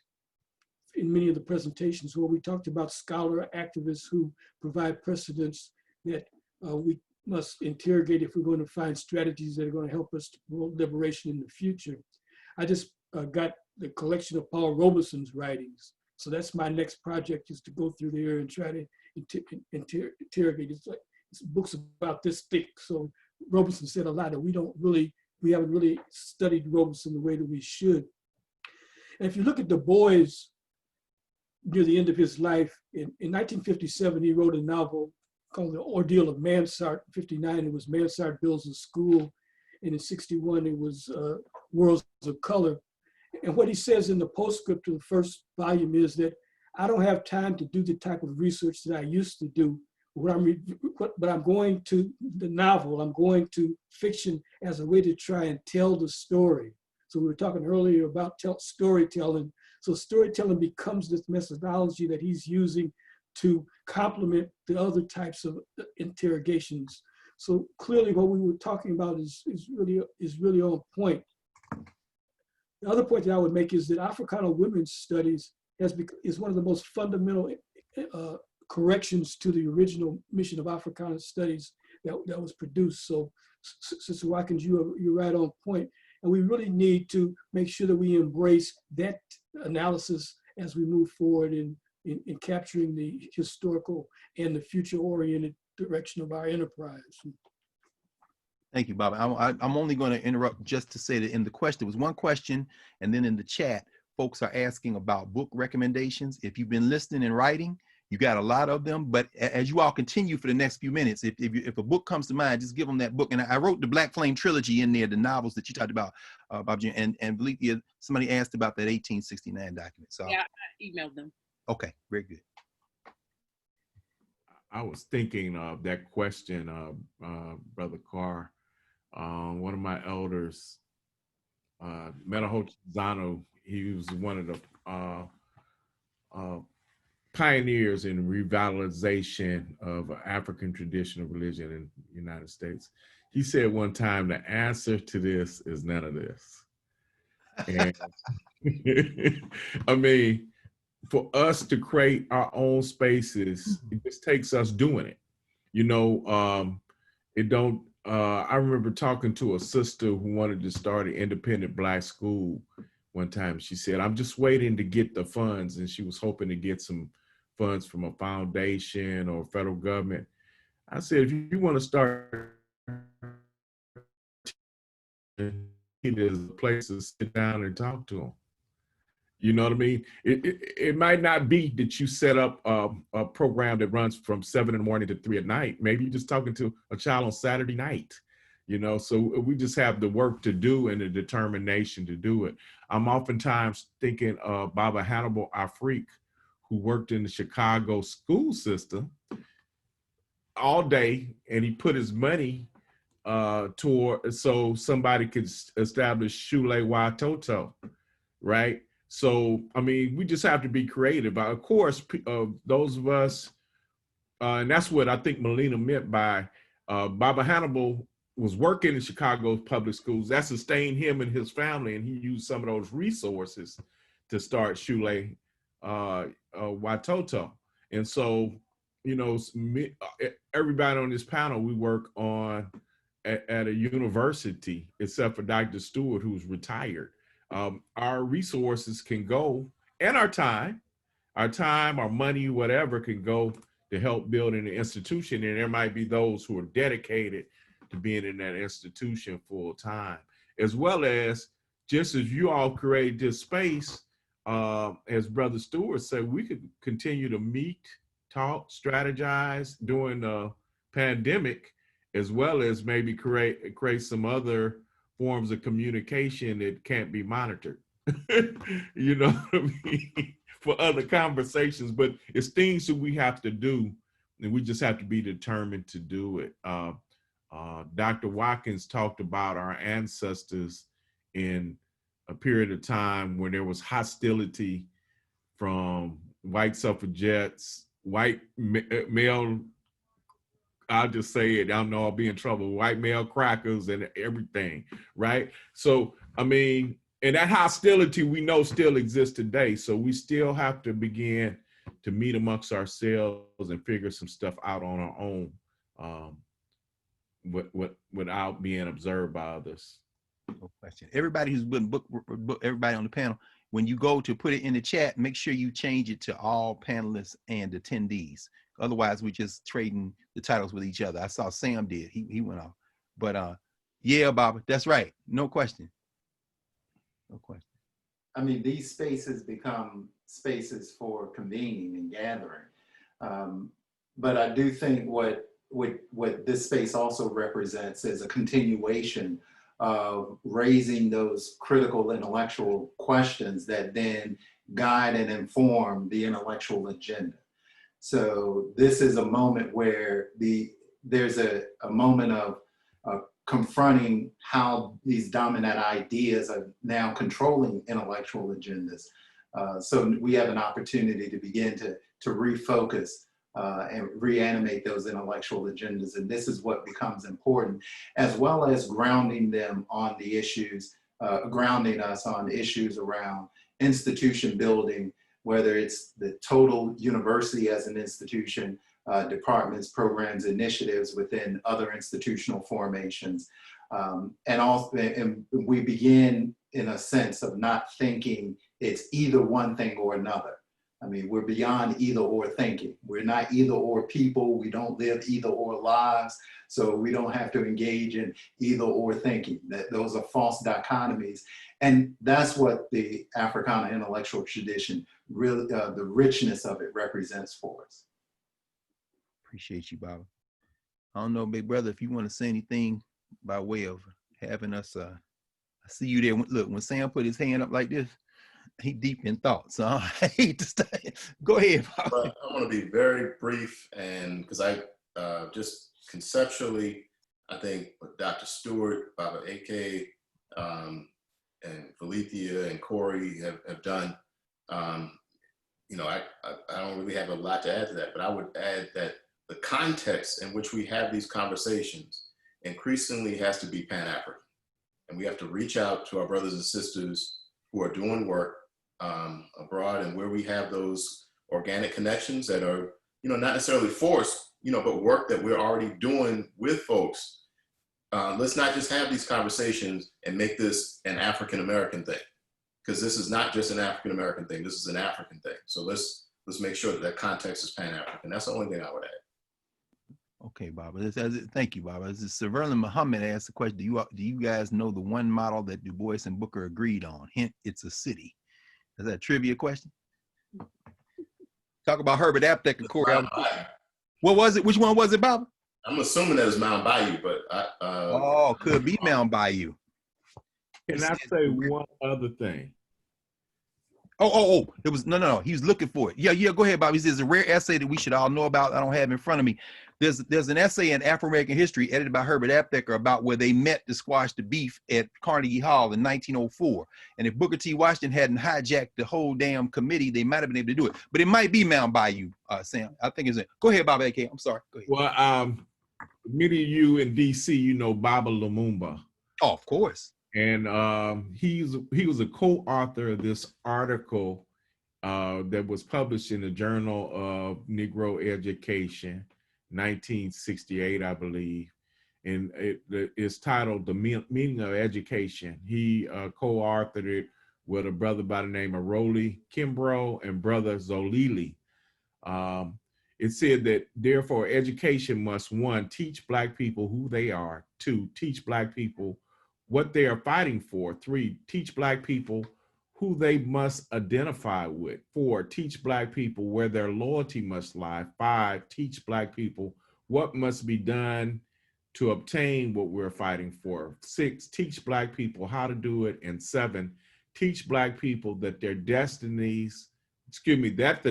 in many of the presentations, where we talked about scholar activists who provide precedents that we must interrogate if we're going to find strategies that are going to help us to promote liberation in the future. I just got the collection of Paul Robeson's writings. So that's my next project, is to go through there and try to interrogate. It's books about this thick. So Robeson said a lot that we haven't really studied Robeson the way that we should. And if you look at Du Bois near the end of his life, in 1957, he wrote a novel called The Ordeal of Mansart. In 59, it was Mansart Builds a School. And in 61, it was Worlds of Color. And what he says in the postscript to the first volume is that I don't have time to do the type of research that I used to do. But I'm going to the novel, I'm going to fiction as a way to try and tell the story. So we were talking earlier about storytelling. So storytelling becomes this methodology that he's using to complement the other types of interrogations. So clearly what we were talking about is really on point. The other point that I would make is that Africana women's studies is one of the most fundamental corrections to the original mission of Africana studies that was produced. So Sister Watkins, you're right on point. And we really need to make sure that we embrace that analysis as we move forward in capturing the historical and the future-oriented direction of our enterprise. Thank you, Bob. I'm only going to interrupt just to say that in the question, there was one question, and then in the chat, folks are asking about book recommendations. If you've been listening and writing, you got a lot of them, but as you all continue for the next few minutes, if a book comes to mind, just give them that book. And I wrote the Black Flame trilogy in there, the novels that you talked about, Bob, and believe me, somebody asked about that 1869 document. So yeah, I emailed them. Okay, very good. I was thinking of that question, Brother Carr. One of my elders, Menaholt Zano, he was one of the pioneers in revitalization of African traditional religion in the United States. He said one time, the answer to this is none of this. And I mean, for us to create our own spaces, it just takes us doing it. You know, it don't, I remember talking to a sister who wanted to start an independent Black school one time. She said, I'm just waiting to get the funds. And she was hoping to get some funds from a foundation or federal government. I said, if you want to start, there's a place to sit down and talk to them. You know what I mean? It might not be that you set up a program that runs from 7 in the morning to 3 at night. Maybe you're just talking to a child on Saturday night, you know? So we just have the work to do and the determination to do it. I'm oftentimes thinking of Baba Hannibal Afrique, who worked in the Chicago school system all day, and he put his money toward so somebody could establish Shule Watoto, right? So, I mean, we just have to be creative. Of course, those of us, and that's what I think Melina meant by Baba Hannibal was working in Chicago's public schools. That sustained him and his family, and he used some of those resources to start Shule Watoto. And so, you know, everybody on this panel, we work on at a university, except for Dr. Stewart, who's retired. Our resources can go, and our time, our money, whatever can go to help build an institution. And there might be those who are dedicated to being in that institution full time, as well as just as you all create this space, as Brother Stewart said, we could continue to meet, talk, strategize during the pandemic, as well as maybe create some other forms of communication that can't be monitored, you know what I mean, for other conversations. But it's things that we have to do, and we just have to be determined to do it. Dr. Watkins talked about our ancestors in a period of time when there was hostility from white suffragettes, white male, I'll just say it, I know I'll be in trouble, white male crackers and everything, right? So, I mean, and that hostility we know still exists today. So we still have to begin to meet amongst ourselves and figure some stuff out on our own, without being observed by others. No question. Everybody who's been everybody on the panel, when you go to put it in the chat, make sure you change it to all panelists and attendees. Otherwise, we're just trading the titles with each other. I saw Sam did. He went off. But yeah, Bob, that's right. No question. No question. I mean, these spaces become spaces for convening and gathering. But I do think what this space also represents is a continuation of raising those critical intellectual questions that then guide and inform the intellectual agenda. So this is a moment where there's a moment of confronting how these dominant ideas are now controlling intellectual agendas. So we have an opportunity to begin to refocus and reanimate those intellectual agendas. And this is what becomes important, as well as grounding them on the issues, grounding us on issues around institution building, whether it's the total university as an institution, departments, programs, initiatives within other institutional formations. And we begin in a sense of not thinking it's either one thing or another. I mean, we're beyond either or thinking. We're not either or people. We don't live either or lives. So we don't have to engage in either or thinking. Those are false dichotomies. And that's what the Africana intellectual tradition really, the richness of it represents for us. Appreciate you, Baba. I don't know, big brother, if you want to say anything by way of having us, I see you there. Look, when Sam put his hand up like this, he deep in thought, so I hate to stay. Go ahead, Bob. But I want to be very brief, and because I just conceptually, I think what Dr. Stewart, Baba AK, and Valethia and Corey have done, you know, I don't really have a lot to add to that, but I would add that the context in which we have these conversations increasingly has to be Pan-African. And we have to reach out to our brothers and sisters who are doing work abroad, and where we have those organic connections that are, you know, not necessarily forced, you know, but work that we're already doing with folks. Let's not just have these conversations and make this an African-American thing, because this is not just an African-American thing, this is an African thing. So let's make sure that that context is Pan-African. That's the only thing I would add. Okay, Baba. Thank you, Baba. This is Severlin Muhammad asked the question, do you guys know the one model that Du Bois and Booker agreed on? Hint, it's a city. Is that a trivia question? Talk about Herbert Aptheker, Corey. What was it? Which one was it, Baba? I'm assuming that it's Mount Bayou, but oh, could be Mount Bayou. Can I say one other thing? Oh, it was, no. He was looking for it. Yeah, go ahead, Bobby. He says a rare essay that we should all know about. I don't have it in front of me. There's an essay in Afro-American history edited by Herbert Aptheker about where they met to squash the beef at Carnegie Hall in 1904. And if Booker T. Washington hadn't hijacked the whole damn committee, they might have been able to do it. But it might be Mount Bayou, Sam. I think it's it. Go ahead, Bobby AK. I'm sorry. Go ahead. Well, many of you in DC, you know Baba Lumumba. Oh, of course. And he was a co-author of this article that was published in the Journal of Negro Education, 1968, I believe. And it's titled The Meaning of Education. He co-authored it with a brother by the name of Rolly Kimbrough and brother Zolili. It said that, therefore, education must, 1, teach Black people who they are, 2, teach Black people what they are fighting for, 3, teach Black people who they must identify with, 4, teach Black people where their loyalty must lie, 5, teach Black people what must be done to obtain what we're fighting for, 6, teach Black people how to do it, and 7, teach Black people that the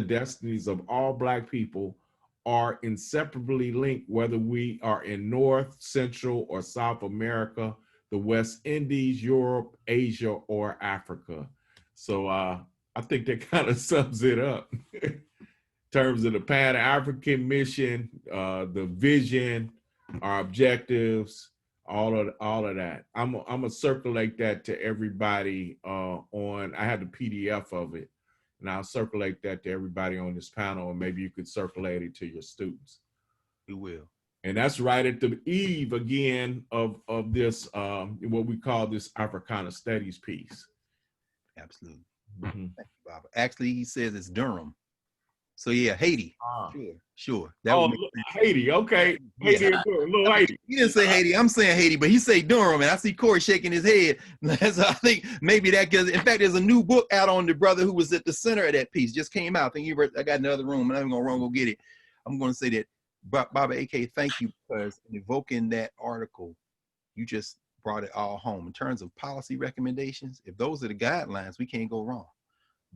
destinies of all Black people are inseparably linked, whether we are in North, Central, or South America, the West Indies, Europe, Asia, or Africa. So I think that kind of sums it up in terms of the Pan-African mission, the vision, our objectives, all of that. I'm gonna circulate that to everybody I have the PDF of it, and I'll circulate that to everybody on this panel, and maybe you could circulate it to your students. We will. And that's right at the eve again of this what we call this Africana Studies piece. Absolutely. Thank you, Baba. Actually, he says it's Durham. So yeah, Haiti. Sure. Haiti. Okay. Haiti. Little Haiti. He didn't say Haiti. I'm saying Haiti, but he say Durham, and I see Corey shaking his head. So I think maybe that because, in fact, there's a new book out on the brother who was at the center of that piece. Just came out. I think I got another room, and I'm gonna go get it. I'm gonna say that. Baba AK, thank you, because in evoking that article, you just brought it all home. In terms of policy recommendations, if those are the guidelines, we can't go wrong.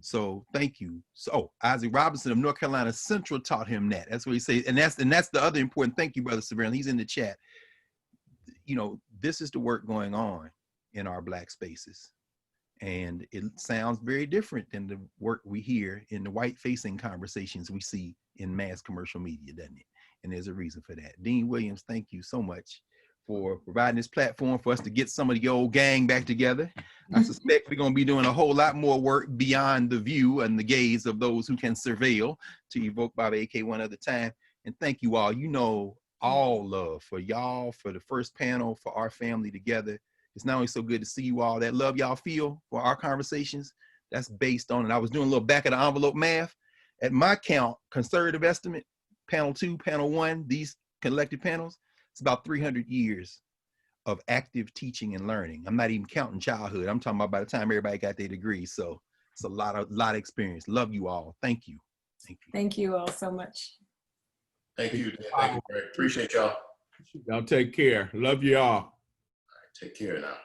So thank you. So Isaac Robinson of North Carolina Central taught him that. That's what he says. And that's the other important, thank you, Brother Severlin. He's in the chat. You know, this is the work going on in our Black spaces. And it sounds very different than the work we hear in the white-facing conversations we see in mass commercial media, doesn't it? And there's a reason for that. Dean Williams, thank you so much for providing this platform for us to get some of the old gang back together. I suspect we're going to be doing a whole lot more work beyond the view and the gaze of those who can surveil to evoke Baba AK one other time. And thank you all. You know, all love for y'all, for the first panel, for our family together. It's not only so good to see you all, that love y'all feel for our conversations, that's based on, and I was doing a little back of the envelope math. At my count, conservative estimate, panel 2, panel 1, these collective panels, it's about 300 years of active teaching and learning. I'm not even counting childhood. I'm talking about by the time everybody got their degree. So it's a lot of experience. Love you all. Thank you. Thank you. Thank you all so much. Thank you. Thank you, Greg. Appreciate y'all. Y'all take care. Love you all. All right, take care now.